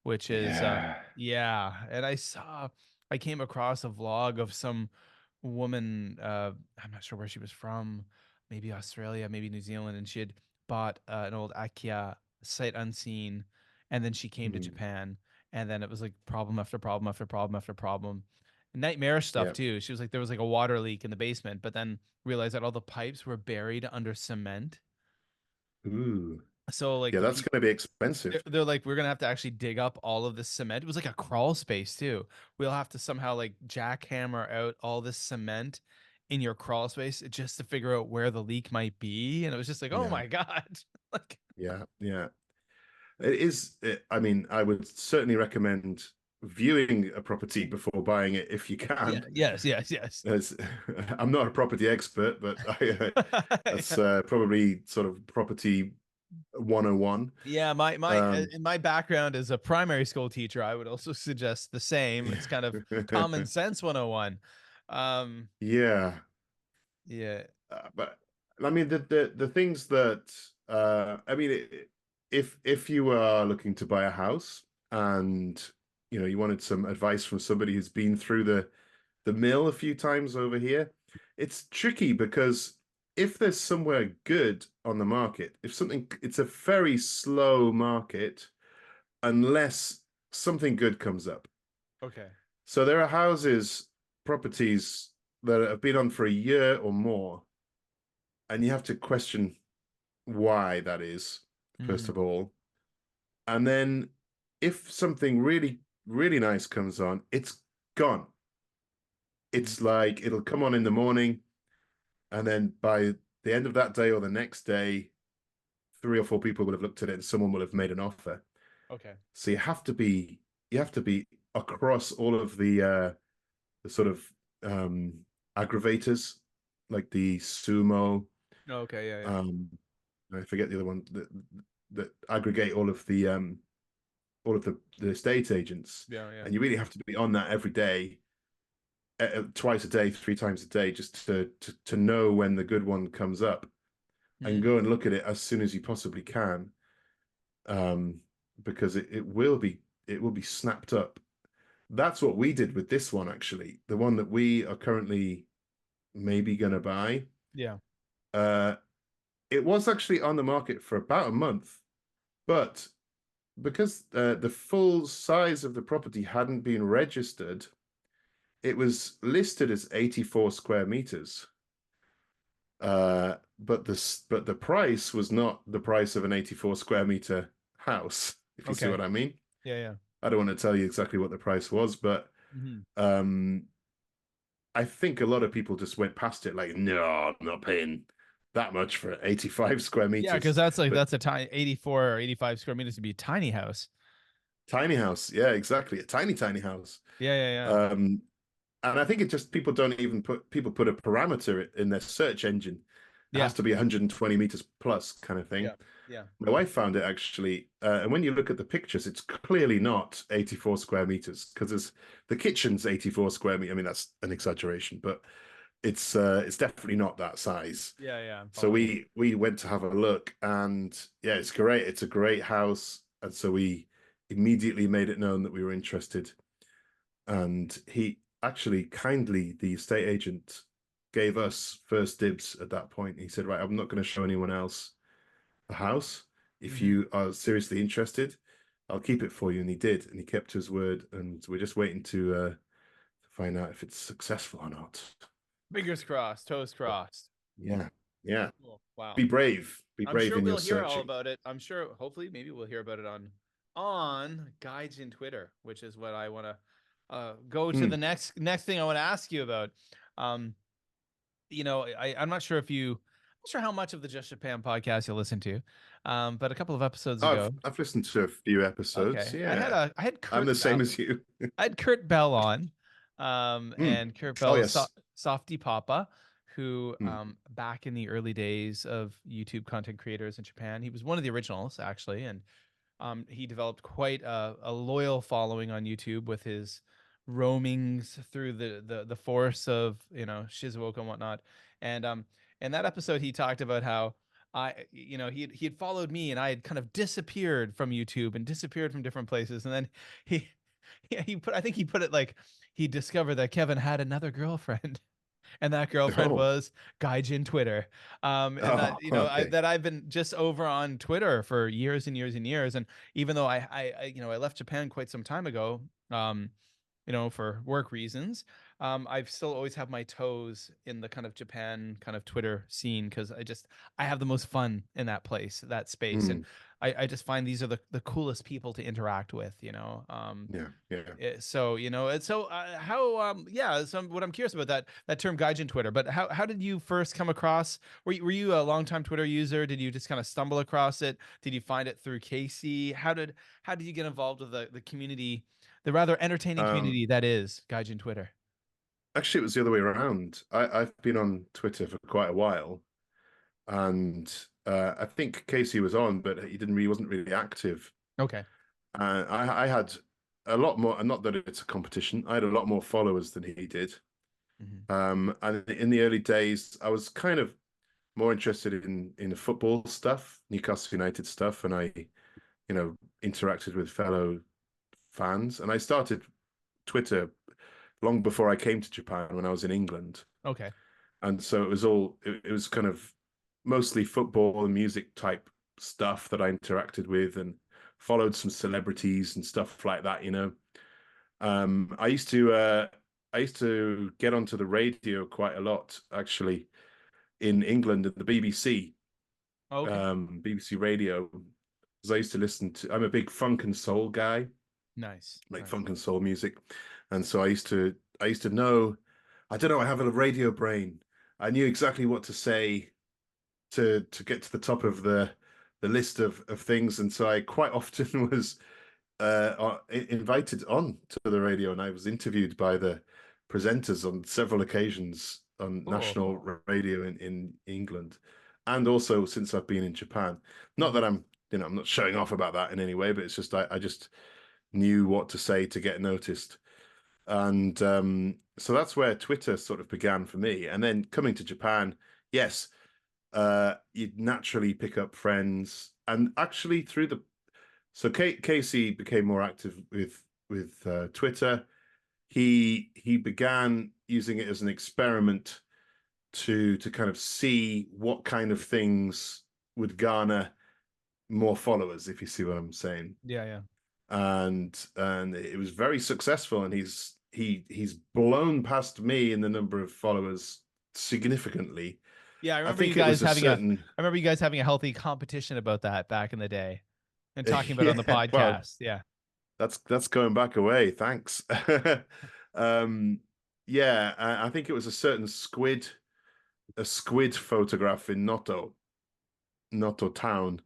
which is, Yeah. yeah. And I came across a vlog of some woman, I'm not sure where she was from, maybe Australia, maybe New Zealand, and she had bought an old Akia sight unseen, and then she came to Hmm. Japan, and then it was like problem after problem after problem after problem. Nightmare stuff Yeah. too. She was like, there was like a water leak in the basement, but then realized that all the pipes were buried under cement. Ooh. So like Yeah, that's going to be expensive. they're like, we're gonna have to actually dig up all of this cement. It was like a crawl space too. We'll have to somehow like jackhammer out all this cement in your crawl space just to figure out where the leak might be. And it was just like, oh Yeah. my God. Like, Yeah. Yeah. It is. I mean, I would certainly recommend viewing a property before buying it if you yeah, can. yes, yes, yes. As, I'm not a property expert, but that's probably sort of property 101. Yeah, my Um, in my background as a primary school teacher, I would also suggest the same. It's kind of common sense 101. Um, yeah, yeah. but I mean the things that I mean, if you are looking to buy a house and you wanted some advice from somebody who's been through the mill a few times over here, it's tricky because if there's somewhere good on the market, it's a very slow market unless something good comes up. Okay. So there are properties that have been on for a year or more, and you have to question why that is, first Mm, of all. And then if something really, really nice comes on, it's gone. mm, It's like it'll come on in the morning, and then by the end of that day or the next day, 3 or 4 people will have looked at it and someone will have made an offer. okay. So you have to be across all of the sort of aggravators, like the sumo, Okay, yeah, yeah. um I forget the other one that aggregate all of the estate agents. Yeah, yeah. And you really have to be on that every day, twice a day, 3 times a day, just to know when the good one comes up, and Mm, go and look at it as soon as you possibly can, um, because it will be snapped up. That's what we did with this one, actually. The one that we are currently maybe going to buy. yeah. Uh, it was actually on the market for about a month, but because the full size of the property hadn't been registered, it was listed as 84 square meters. But the price was not the price of an 84 square meter house, if you see Okay. what I mean. Yeah, yeah. I don't want to tell you exactly what the price was, but Hmm. um, I think a lot of people just went past it like, no, I'm not paying that much for 85 square Yeah, meters. because But that's a tiny 84 or 85 square meters to be a tiny house. tiny house, yeah, exactly, a tiny, tiny house. Yeah, yeah, yeah. Um, and I think it just people put a parameter in their search engine. It Yeah. has to be 120 meters plus kind of thing. Yeah. Yeah. My wife found it actually, and when you look at the pictures, it's clearly not 84 square meters because the kitchen's 84 square meters. I mean, that's an exaggeration, but it's definitely not that size. Yeah. I'm So following we went to have a look, and yeah, it's great. It's a great house, and so we immediately made it known that we were interested. And he actually kindly, the estate agent, gave us first dibs at that point. He said, "Right, I'm not going to show anyone else the house. If you. you are seriously interested, I'll keep it for you." And he did, and he kept his word. And we're just waiting to find out if it's successful or not. Fingers crossed, toes crossed. Yeah, yeah. Cool. Wow. Be brave. Be I'm brave sure in your we'll hear all searching. about it. I'm sure, hopefully, maybe we'll hear about it on guides in Twitter, which is what I want to go to the next thing I want to ask you about. Um, I'm not sure not sure how much of the Just Japan podcast you'll listen to, but a couple of episodes ago, I've listened to a few episodes. okay, Yeah, I had I'm Kurt the same as you. I had Kurt Bell on, Mm. and Kurt Oh Bell's yes. Softy Papa, who, Mm. back in the early days of YouTube content creators in Japan, he was one of the originals actually, and he developed quite a loyal following on YouTube with his roamings through the forests of Shizuoka and whatnot, and in that episode he talked about how he had followed me and I had kind of disappeared from YouTube and disappeared from different places, and then he yeah, I think he put it like he discovered that Kevin had another girlfriend, and that girlfriend Oh. was Gaijin Twitter. And that, Oh. Okay. that I've been just over on Twitter for years and years and years. And even though I left Japan quite some time ago, for work reasons, I've still always have my toes in the kind of Japan kind of Twitter scene, because I have the most fun in that place, that space, and Mm. I just find these are the coolest people to interact with. Yeah. Yeah. How so what I'm curious about that term Gaijin Twitter, but how did you first come across? Were you a longtime Twitter user? Did you just kind of stumble across it? Did you find it through Casey? How did you get involved with the community, the rather entertaining Um. community that is Gaijin Twitter? Actually, it was the other way around. I've been on Twitter for quite a while, and I think Casey was on, but he wasn't really active. Okay. I had a lot more, and not that it's a competition. I had a lot more followers than he did. Mm-hmm. And in the early days, I was kind of more interested in the football stuff, Newcastle United stuff, and I, interacted with fellow fans. And I started Twitter long before I came to Japan when I was in England. Okay. And so it was kind of mostly football and music type stuff that I interacted with and followed some celebrities and stuff like that, I used to get onto the radio quite a lot, actually, in England at the BBC, Okay. BBC Radio, because I used to I'm a big funk and soul guy, Nice. like Nice. funk and soul music. And so I used to know, I don't know, I have a radio brain. I knew exactly what to say to get to the top of the list of things. And so I quite often was invited on to the radio, and I was interviewed by the presenters on several occasions on Cool. national radio in England, and also since I've been in Japan. Not that I'm not showing off about that in any way, but it's just I just knew what to say to get noticed. And so that's where Twitter sort of began for me. And then coming to Japan, yes, you'd naturally pick up friends, and actually so Casey became more active with Twitter. He began using it as an experiment to kind of see what kind of things would garner more followers, if you see what I'm saying. Yeah. And it was very successful, and he's blown past me in the number of followers significantly. Yeah, I remember you think it guys was a having certain I remember you guys having a healthy competition about that back in the day, and talking about it on the yeah, well, podcast. Yeah. that's going back away. Thanks. Yeah, I think it was a certain a squid photograph in Noto town.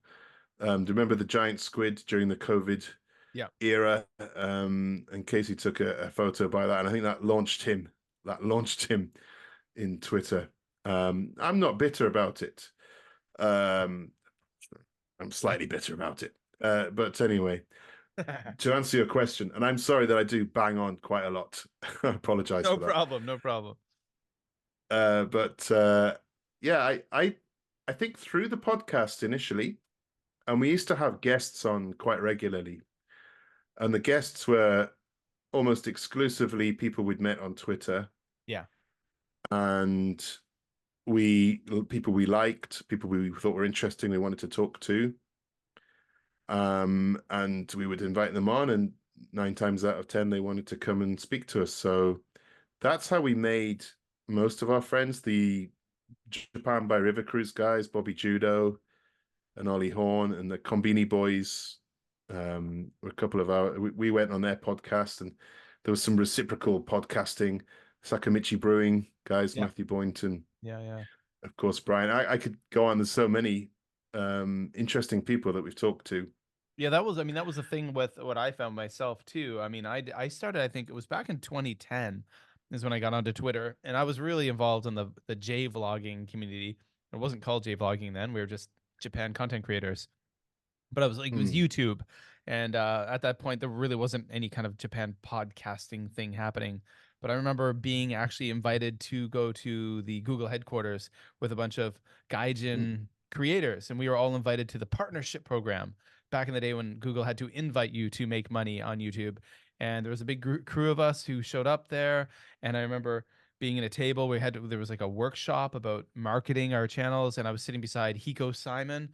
Do you remember the giant squid during the COVID Yeah. era? And Casey took a photo by that, and I think that launched him. In Twitter. I'm not bitter about it. I'm slightly bitter about it. But anyway, to answer your question, and I'm sorry that I do bang on quite a lot. I apologize No for that. problem. No problem. But yeah, I think through the podcast initially, and we used to have guests on quite regularly, and the guests were almost exclusively people we'd met on Twitter, Yeah. and we people we liked, people we thought were interesting, we wanted to talk to. And we would invite them on, and 9 times out of 10 they wanted to come and speak to us. So that's how we made most of our friends. The Japan by River Cruise guys, Bobby Judo and Ollie Horn, and the Combini Boys, were a couple of our. We went on their podcast, and there was some reciprocal podcasting. Sakamichi Brewing guys, Yeah. Matthew Boynton, Yeah. of course, Brian. I could go on. There's so many interesting people that we've talked to. Yeah, that was, I mean, that was the thing with what I found myself too. I mean, I started, I think it was back in 2010 is when I got onto Twitter, and I was really involved in the J vlogging community. It wasn't called J vlogging then. We were just Japan content creators. But I was like, it was Hmm. YouTube. And at that point, there really wasn't any kind of Japan podcasting thing happening. But I remember being actually invited to go to the Google headquarters with a bunch of Gaijin creators. And we were all invited to the partnership program back in the day when Google had to invite you to make money on YouTube. And there was a big crew of us who showed up there. And I remember being in a table. There was like a workshop about marketing our channels. And I was sitting beside Hiko Simon,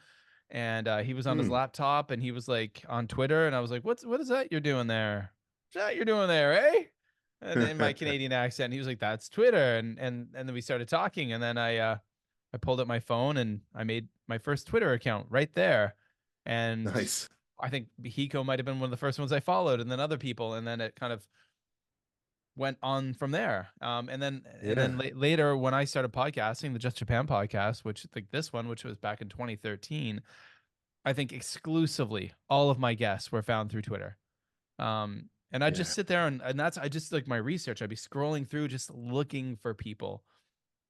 and he was on his Hmm. laptop, and he was like on Twitter, and I was like, what is that you're doing there? What's that you're doing there, eh? And in my Canadian accent, he was like, that's Twitter. And then we started talking, and then I pulled up my phone and I made my first Twitter account right there. And Nice. I think Hiko might have been one of the first ones I followed, and then other people, and then it kind of went on from there. And then Yeah. later when I started podcasting, the Just Japan podcast, which like this one, which was back in 2013, I think exclusively all of my guests were found through Twitter. And I'd just Yeah. sit there and that's, I just like my research. I'd be scrolling through, just looking for people,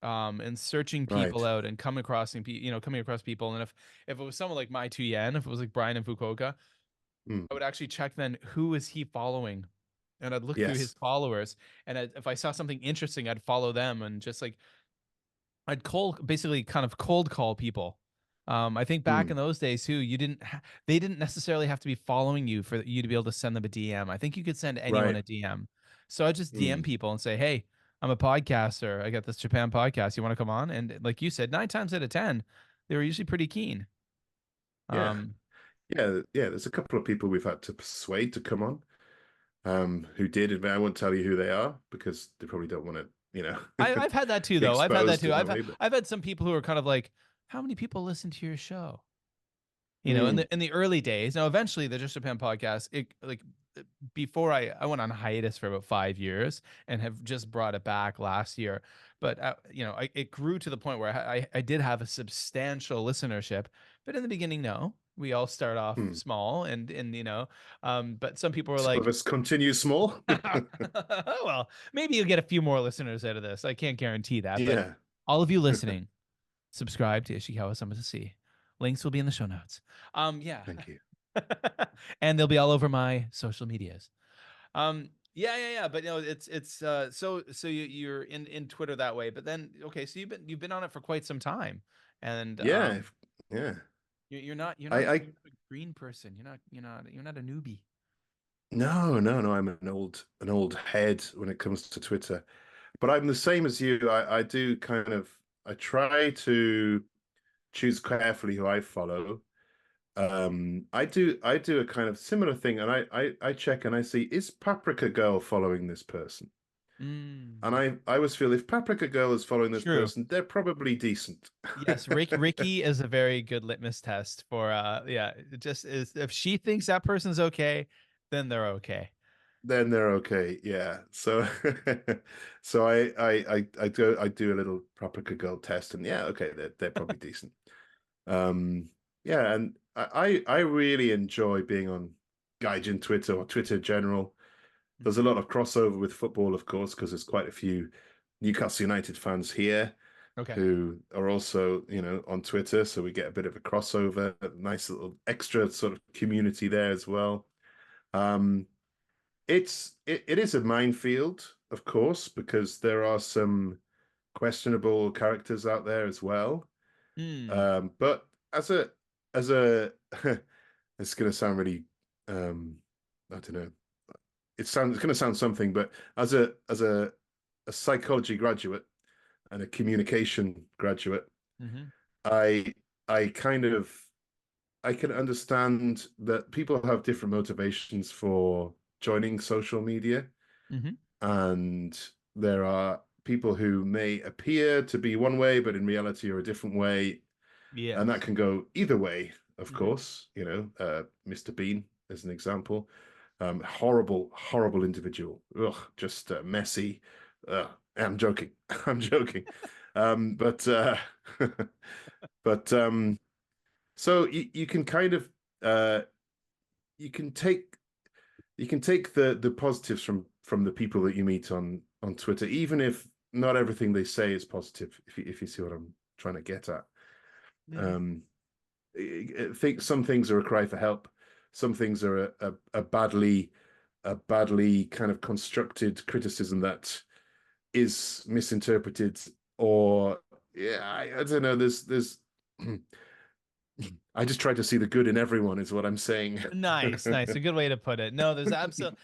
and searching people Right. out and coming across people. And if it was someone like Mai Yen, if it was like Brian in Fukuoka, Hmm. I would actually check then who is he following, and I'd look through his Yes. followers, and if I saw something interesting, I'd follow them, and just like I'd basically kind of cold call people. I think back Hmm. in those days too, they didn't necessarily have to be following you for you to be able to send them a DM. I think you could send anyone Right. a DM. So I just DM Hmm. people and say, "Hey, I'm a podcaster. I got this Japan podcast. You want to come on?" And like you said, 9 times out of 10, they were usually pretty keen. Yeah. Um, Yeah. Yeah. There's a couple of people we've had to persuade to come on, who did, and I won't tell you who they are because they probably don't want to, I've had that too, be though. I've had that exposed too. in that way. But I've had some people who are kind of like, "How many people listen to your show?" In Hmm. the early days. Now eventually the Just Japan podcast, it like before I went on hiatus for about 5 years and have just brought it back last year. But it grew to the point where I did have a substantial listenership. But in the beginning, no, we all start off Hmm. small, but some people were Some of like, us continue small. well, maybe you'll get a few more listeners out of this. I can't guarantee that, but Yeah. all of you listening, subscribe to Ishikawa Summer to See. Links will be in the show notes. Yeah. Thank you. And they'll be all over my social medias. Yeah. But so you're in Twitter that way. But then okay, so you've been on it for quite some time, and Yeah. Yeah. you're I a green person. You're not a newbie. no. I'm an old head when it comes to Twitter. But I'm the same as you. I do kind of I try to choose carefully who I follow. I do a kind of similar thing, and I check and I see, is Paprika Girl following this person? Mm, And I always feel if Paprika Girl is following this true. person, they're probably decent. Yes, Ricky is a very good litmus test for yeah, it just is, if she thinks that person's okay, then they're okay. Then they're okay. Yeah. So so I do a little Paprika Girl test, and yeah, okay, they're probably decent. Yeah, and I really enjoy being on Gaijin Twitter or Twitter in general. There's a lot of crossover with football, of course, because there's quite a few Newcastle United fans here Okay. who are also, on Twitter. So we get a bit of a crossover, a nice little extra sort of community there as well. Um, it is a minefield, of course, because there are some questionable characters out there as well. But as a it's going to sound really I don't know. It's going to sound something, but as a psychology graduate and a communication graduate, I I kind of I can understand that people have different motivations for joining social media, and there are people who may appear to be one way, but in reality are a different way. Yeah. And that can go either way, of course. Mr. Bean as an example. Horrible, horrible individual. Ugh, just messy. I'm joking. I'm joking. But but so you can kind of you can take the positives from the people that you meet on Twitter, even if not everything they say is positive. If you see what I'm trying to get at. I think some things are a cry for help. Some things are a badly kind of constructed criticism that is misinterpreted, or I don't know. There's I just try to see the good in everyone, is what I'm saying. Nice. A good way to put it. No, there's absolutely.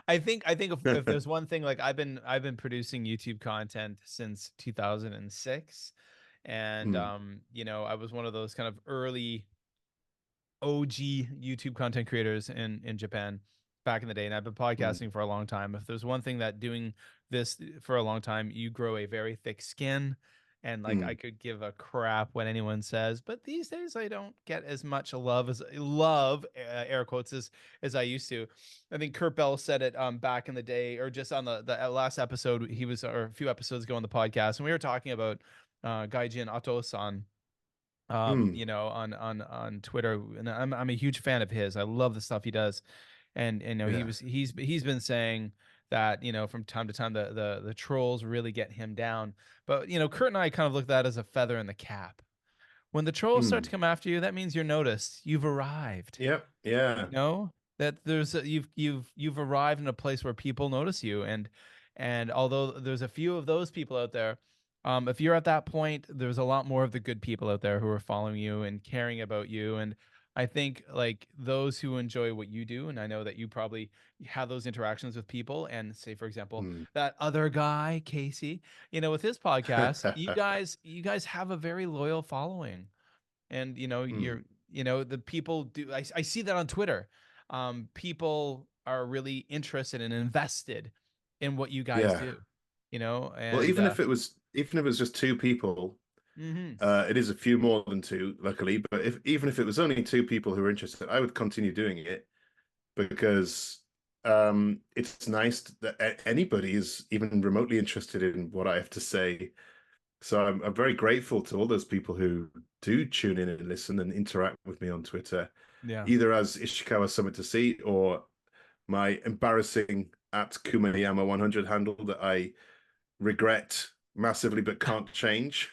I think if there's one thing, like I've been producing YouTube content since 2006, and I was one of those kind of early OG YouTube content creators in Japan back in the day, and I've been podcasting for a long time. If there's one thing that doing this for a long time, you grow a very thick skin, and like I could give a crap what anyone says, but these days I don't get as much love air quotes as I used to. I think Kurt Bell said it back in the day, or just on the last episode, he was, or a few episodes ago on the podcast, and we were talking about Gaijin Ato-san, on Twitter, and I'm a huge fan of his. I love the stuff he does, and he's been saying that from time to time the trolls really get him down, but Kurt and I kind of look at that as a feather in the cap. When the trolls start to come after you, that means you're noticed. You've arrived. Yep. Yeah. That there's you've arrived in a place where people notice you, and although there's a few of those people out there, if you're at that point, there's a lot more of the good people out there who are following you and caring about you. And I think like those who enjoy what you do, and I know that you probably have those interactions with people, and say, for example, that other guy, Casey, with his podcast, you guys have a very loyal following. And the people do, I see that on Twitter. People are really interested and invested in what you guys do. And well, even if it was just two people, it is a few more than two, luckily. But even if it was only two people who are interested, I would continue doing it, because it's nice that anybody is even remotely interested in what I have to say. So I'm very grateful to all those people who do tune in and listen and interact with me on Twitter, either as Ishikawa Summit to See, or my embarrassing @Kumayama100 handle that I regret massively but can't change.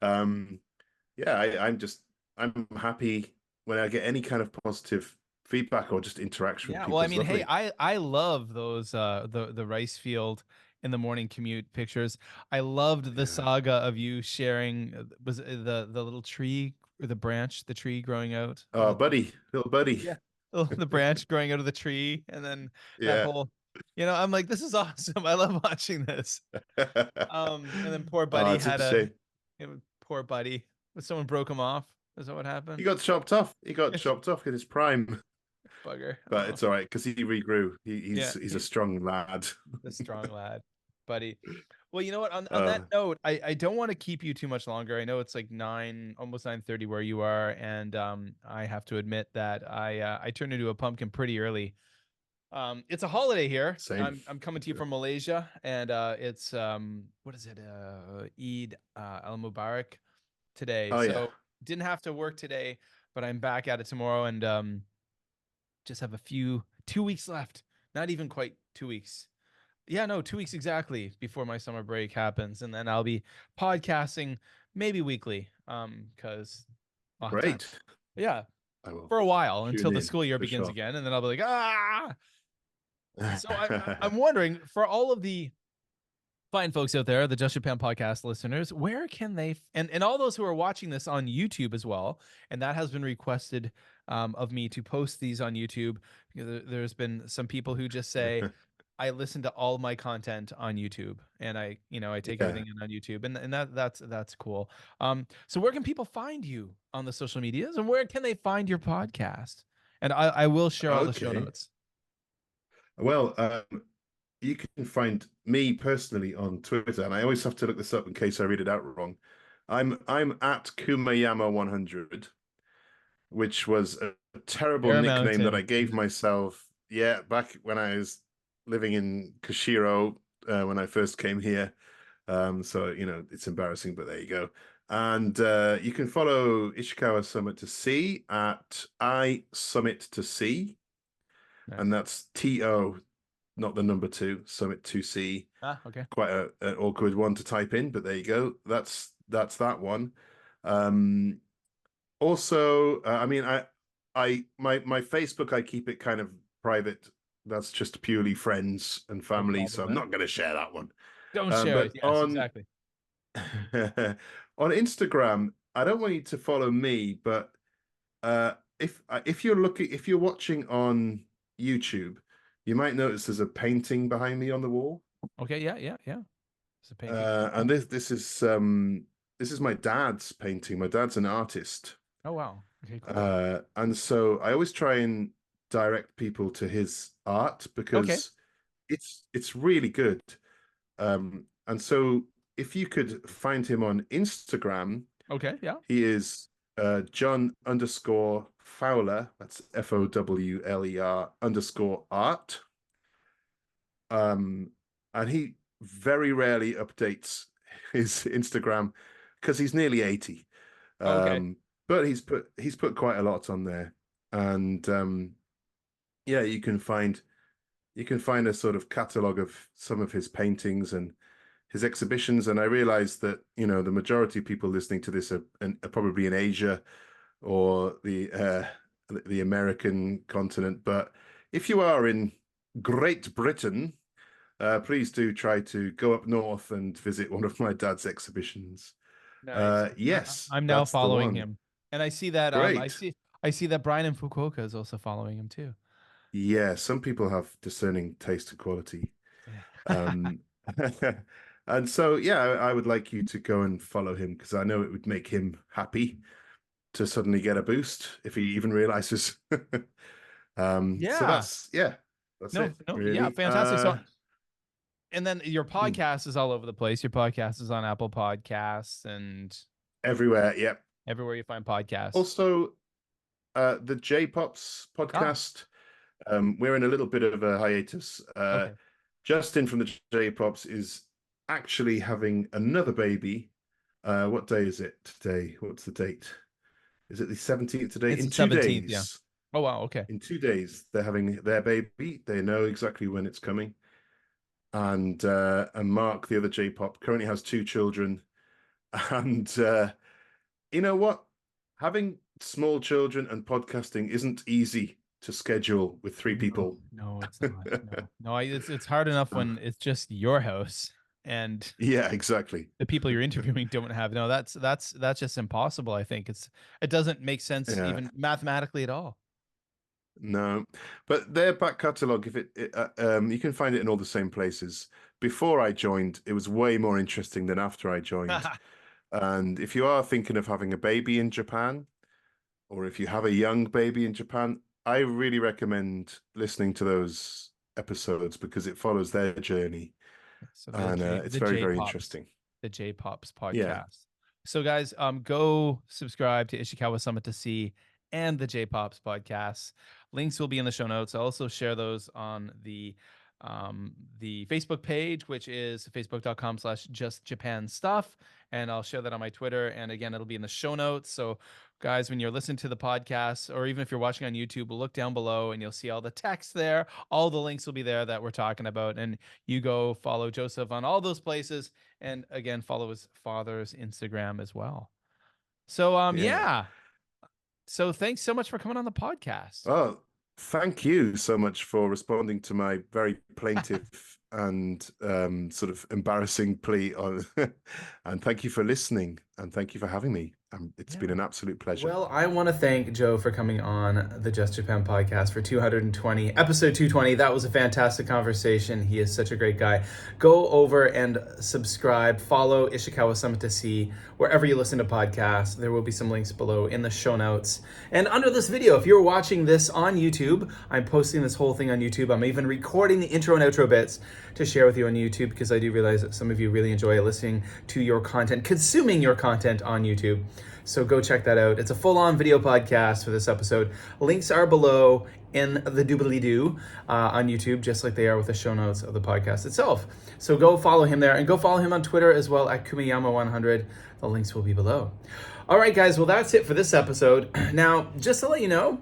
I'm happy when I get any kind of positive feedback or just interaction with people. Well, I mean, hey, I love those the rice field in the morning commute pictures. I loved the saga of you sharing was it the little tree, or the tree growing out. Oh, little buddy. Yeah. The branch growing out of the tree, and then that whole, I'm like, this is awesome. I love watching this. And then poor Buddy poor Buddy, someone broke him off. Is that what happened? He got chopped off. Chopped off in his prime. Bugger. But it's all right, because he regrew. He's a strong lad. A strong lad, Buddy. Well, you know what? On that note, I don't want to keep you too much longer. I know it's like almost 9:30 where you are, and I have to admit that I turned into a pumpkin pretty early. It's a holiday here. Same. I'm coming to you from Malaysia, and it's what is it? Eid al Mubarak today. So didn't have to work today, but I'm back at it tomorrow, and just have 2 weeks left. Not even quite 2 weeks. Yeah, no, 2 weeks exactly before my summer break happens, and then I'll be podcasting maybe weekly. Because great. Yeah, for a while until the school year begins again, and then I'll be like, ah. So I'm wondering, for all of the fine folks out there, the Just Japan podcast listeners, where can they and all those who are watching this on YouTube as well, and that has been requested of me to post these on YouTube. There's been some people who just say, I listen to all my content on YouTube, and I take Yeah. everything in on YouTube, and that's cool. So where can people find you on the social medias, and where can they find your podcast? And I will share all the show Okay. notes. Well, you can find me personally on Twitter, and I always have to look this up in case I read it out wrong. I'm at Kumayama100, which was a terrible Bear nickname that Mountain. I gave myself. Yeah, back when I was living in Kushiro, when I first came here. So it's embarrassing, but there you go. And you can follow Ishikawa Summit to Sea at I Summit to Sea, Nice. and that's TO, not the number 2, Summit to Sea. Okay. Quite an awkward one to type in, but there you go. That's that one. Also, my Facebook, I keep it kind of private. That's just purely friends and family, so I'm not going to share that one. Don't share it. But Yes, exactly. on Instagram, I don't want you to follow me, but if you're watching on YouTube, you might notice there's a painting behind me on the wall. Okay. Yeah. It's a painting. And this is my dad's painting. My dad's an artist. Oh wow. Okay. Cool. And so I always try and direct people to his art because it's really good. And so if you could find him on Instagram, Okay. Yeah. he is John_Fowler. That's FOWLER_art. And he very rarely updates his Instagram because he's nearly 80. But he's put quite a lot on there. And yeah, you can find a sort of catalogue of some of his paintings and his exhibitions. And I realize that the majority of people listening to this are probably in Asia or the American continent. But if you are in Great Britain, please do try to go up north and visit one of my dad's exhibitions. Nice. Yes, I'm now that's the following one. him, and I see that Great. I see that Brian in Fukuoka is also following him too. Yeah, some people have discerning taste and quality. And so, yeah, I would like you to go and follow him because I know it would make him happy to suddenly get a boost if he even realizes. Yeah. So that's it. Really. Yeah, fantastic. So, and then your Hmm. podcast is all over the place. Your podcast is on Apple Podcasts and Everywhere. Yep. everywhere you find podcasts. Also, the J-Pops podcast. We're in a little bit of a hiatus. Okay. Justin from the J-Pops is actually having another baby. What day is it today? What's the date? Is it the 17th today? It's in the 2 17th, days. yeah. Oh wow, okay. In 2 days, they're having their baby. They know exactly when it's coming. And Mark, the other J-Pop, currently has 2 children. And you know what? Having small children and podcasting isn't easy to schedule with 3 people. No, it's not. No, it's hard enough when it's just your house and Yeah, exactly. the people you're interviewing don't have. No, that's just impossible. I think it doesn't make sense even mathematically at all. No, but their back catalogue, if you can find it in all the same places. Before I joined, it was way more interesting than after I joined. And if you are thinking of having a baby in Japan, or if you have a young baby in Japan, I really recommend listening to those episodes because it follows their journey. So And it's very, very interesting. The J-Pops podcast. Yeah. So guys, go subscribe to Ishikawa Summit to Sea and the J-Pops podcast. Links will be in the show notes. I'll also share those on the Facebook page, which is facebook.com/justjapanstuff. And I'll share that on my Twitter. And again, it'll be in the show notes. So guys, when you're listening to the podcast, or even if you're watching on YouTube, look down below and you'll see all the text there. All the links will be there that we're talking about. And you go follow Joseph on all those places. And again, follow his father's Instagram as well. So, yeah. So thanks so much for coming on the podcast. Oh, Thank you so much for responding to my very plaintive and sort of embarrassing plea on, and thank you for listening, and thank you for having me. It's been an absolute pleasure. Well, I want to thank Joe for coming on the Just Japan podcast for 220, episode 220. That was a fantastic conversation. He is such a great guy. Go over and subscribe, follow Ishikawa Summit to See wherever you listen to podcasts. There will be some links below in the show notes. And under this video, if you're watching this on YouTube, I'm posting this whole thing on YouTube. I'm even recording the intro and outro bits to share with you on YouTube, because I do realize that some of you really enjoy listening to your content, consuming your content on YouTube. So go check that out. It's a full-on video podcast for this episode. Links are below in the doobly-doo on YouTube, just like they are with the show notes of the podcast itself. So go follow him there, and go follow him on Twitter as well at Kumiyama100. The links will be below. All right, guys. Well, that's it for this episode. Now, just to let you know,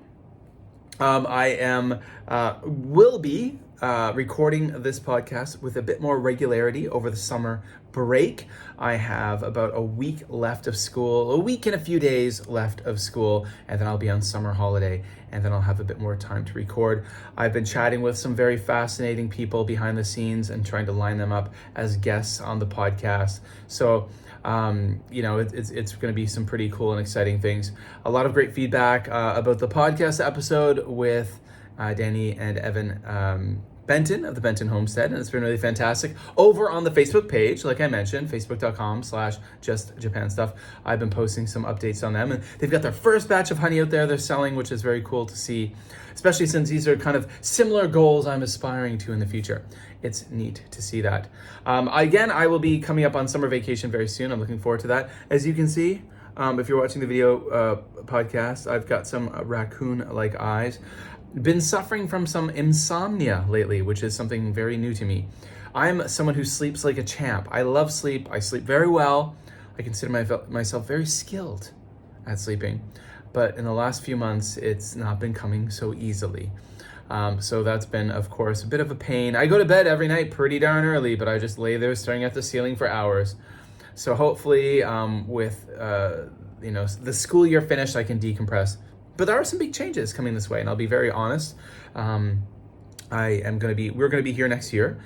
will be recording this podcast with a bit more regularity over the summer break. I have about a week left of school, a week and a few days left of school, and then I'll be on summer holiday, and then I'll have a bit more time to record. I've been chatting with some very fascinating people behind the scenes and trying to line them up as guests on the podcast. So it's going to be some pretty cool and exciting things. A lot of great feedback about the podcast episode with Danny and Evan Benton of the Benton Homestead, and it's been really fantastic. Over on the Facebook page, like I mentioned, facebook.com/justjapanstuff, I've been posting some updates on them, and they've got their first batch of honey out there they're selling, which is very cool to see, especially since these are kind of similar goals I'm aspiring to in the future. It's neat to see that. Again, I will be coming up on summer vacation very soon. I'm looking forward to that. As you can see, if you're watching the video podcast, I've got some raccoon-like eyes. Been suffering from some insomnia lately, which is something very new to me. I'm someone who sleeps like a champ. I love sleep. I sleep very well. I consider myself very skilled at sleeping. But in the last few months, it's not been coming so easily. So that's been, of course, a bit of a pain. I go to bed every night pretty darn early, but I just lay there staring at the ceiling for hours. So hopefully with the school year finished, I can decompress. But there are some big changes coming this way, and I'll be very honest. We're going to be here next year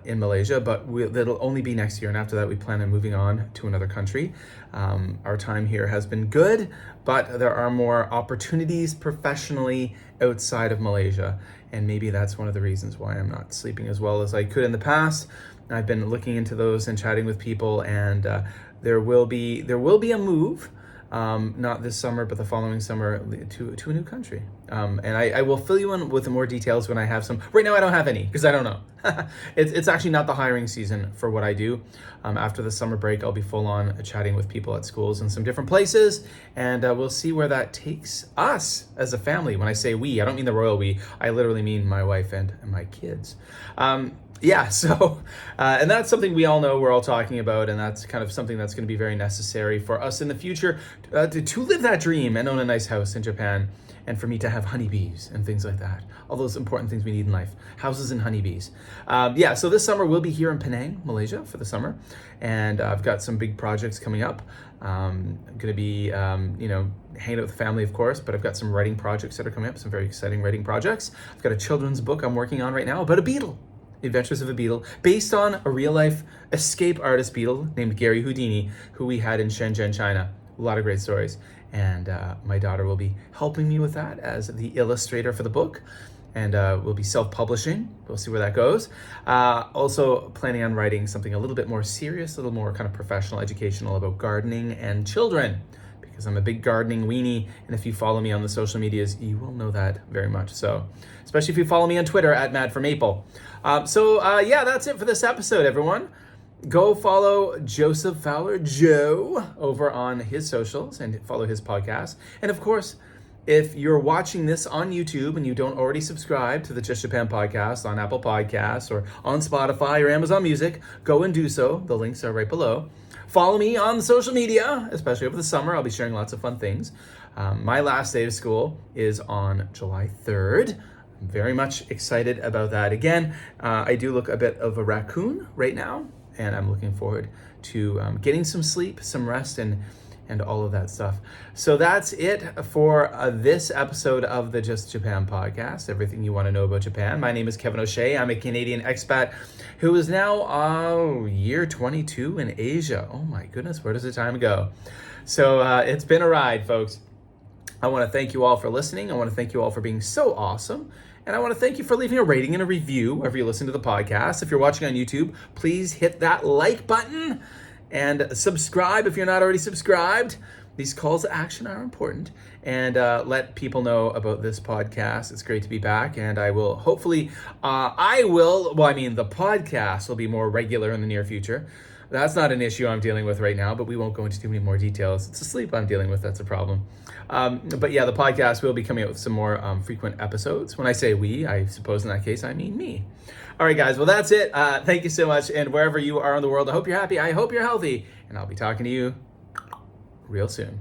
in Malaysia, but that'll only be next year. And after that, we plan on moving on to another country. Our time here has been good, but there are more opportunities professionally outside of Malaysia. And maybe that's one of the reasons why I'm not sleeping as well as I could in the past. I've been looking into those and chatting with people, and there will be a move. Not this summer, but the following summer to a new country. And I will fill you in with more details when I have some. Right now I don't have any because I don't know. It's actually not the hiring season for what I do. After the summer break, I'll be full on chatting with people at schools in some different places, and we'll see where that takes us as a family. When I say we, I don't mean the royal we. I literally mean my wife and my kids. And that's something we all know, we're all talking about, and that's kind of something that's going to be very necessary for us in the future to live that dream and own a nice house in Japan, and for me to have honeybees and things like that. All those important things we need in life. Houses and honeybees. So this summer we'll be here in Penang, Malaysia for the summer, and I've got some big projects coming up. I'm going to be, hanging out with the family, of course, but I've got some writing projects that are coming up, some very exciting writing projects. I've got a children's book I'm working on right now about a beetle. Adventures of a Beetle, based on a real-life escape artist beetle named Gary Houdini, who we had in Shenzhen, China. A lot of great stories. And my daughter will be helping me with that as the illustrator for the book. And we'll be self-publishing. We'll see where that goes. Also planning on writing something a little bit more serious, a little more kind of professional, educational about gardening and children, because I'm a big gardening weenie, and if you follow me on the social medias, you will know that very much so. Especially if you follow me on Twitter at @MadForMaple. That's it for this episode, everyone. Go follow Joseph Fowler, Joe, over on his socials and follow his podcast. And of course, if you're watching this on YouTube and you don't already subscribe to the Just Japan podcast on Apple Podcasts or on Spotify or Amazon Music, go and do so. The links are right below. Follow me on social media, especially over the summer. I'll be sharing lots of fun things. My last day of school is on July 3rd. I'm very much excited about that. Again, I do look a bit of a raccoon right now, and I'm looking forward to getting some sleep, some rest, and and all of that stuff. So that's it for this episode of the Just Japan podcast, everything you want to know about Japan. My name is Kevin O'Shea. I'm a Canadian expat who is now year 22 in Asia. Oh my goodness, where does the time go? So it's been a ride, folks. I want to thank you all for listening. I want to thank you all for being so awesome. And I want to thank you for leaving a rating and a review wherever you listen to the podcast. If you're watching on YouTube, please hit that like button and subscribe if you're not already subscribed. These calls to action are important. And let people know about this podcast. It's great to be back. And I will hopefully, the podcast will be more regular in the near future. That's not an issue I'm dealing with right now, but we won't go into too many more details. It's the sleep I'm dealing with, that's a problem. But yeah, the podcast will be coming out with some more frequent episodes. When I say we, I suppose in that case, I mean me. All right, guys, well, that's it. Thank you so much. And wherever you are in the world, I hope you're happy. I hope you're healthy. And I'll be talking to you real soon.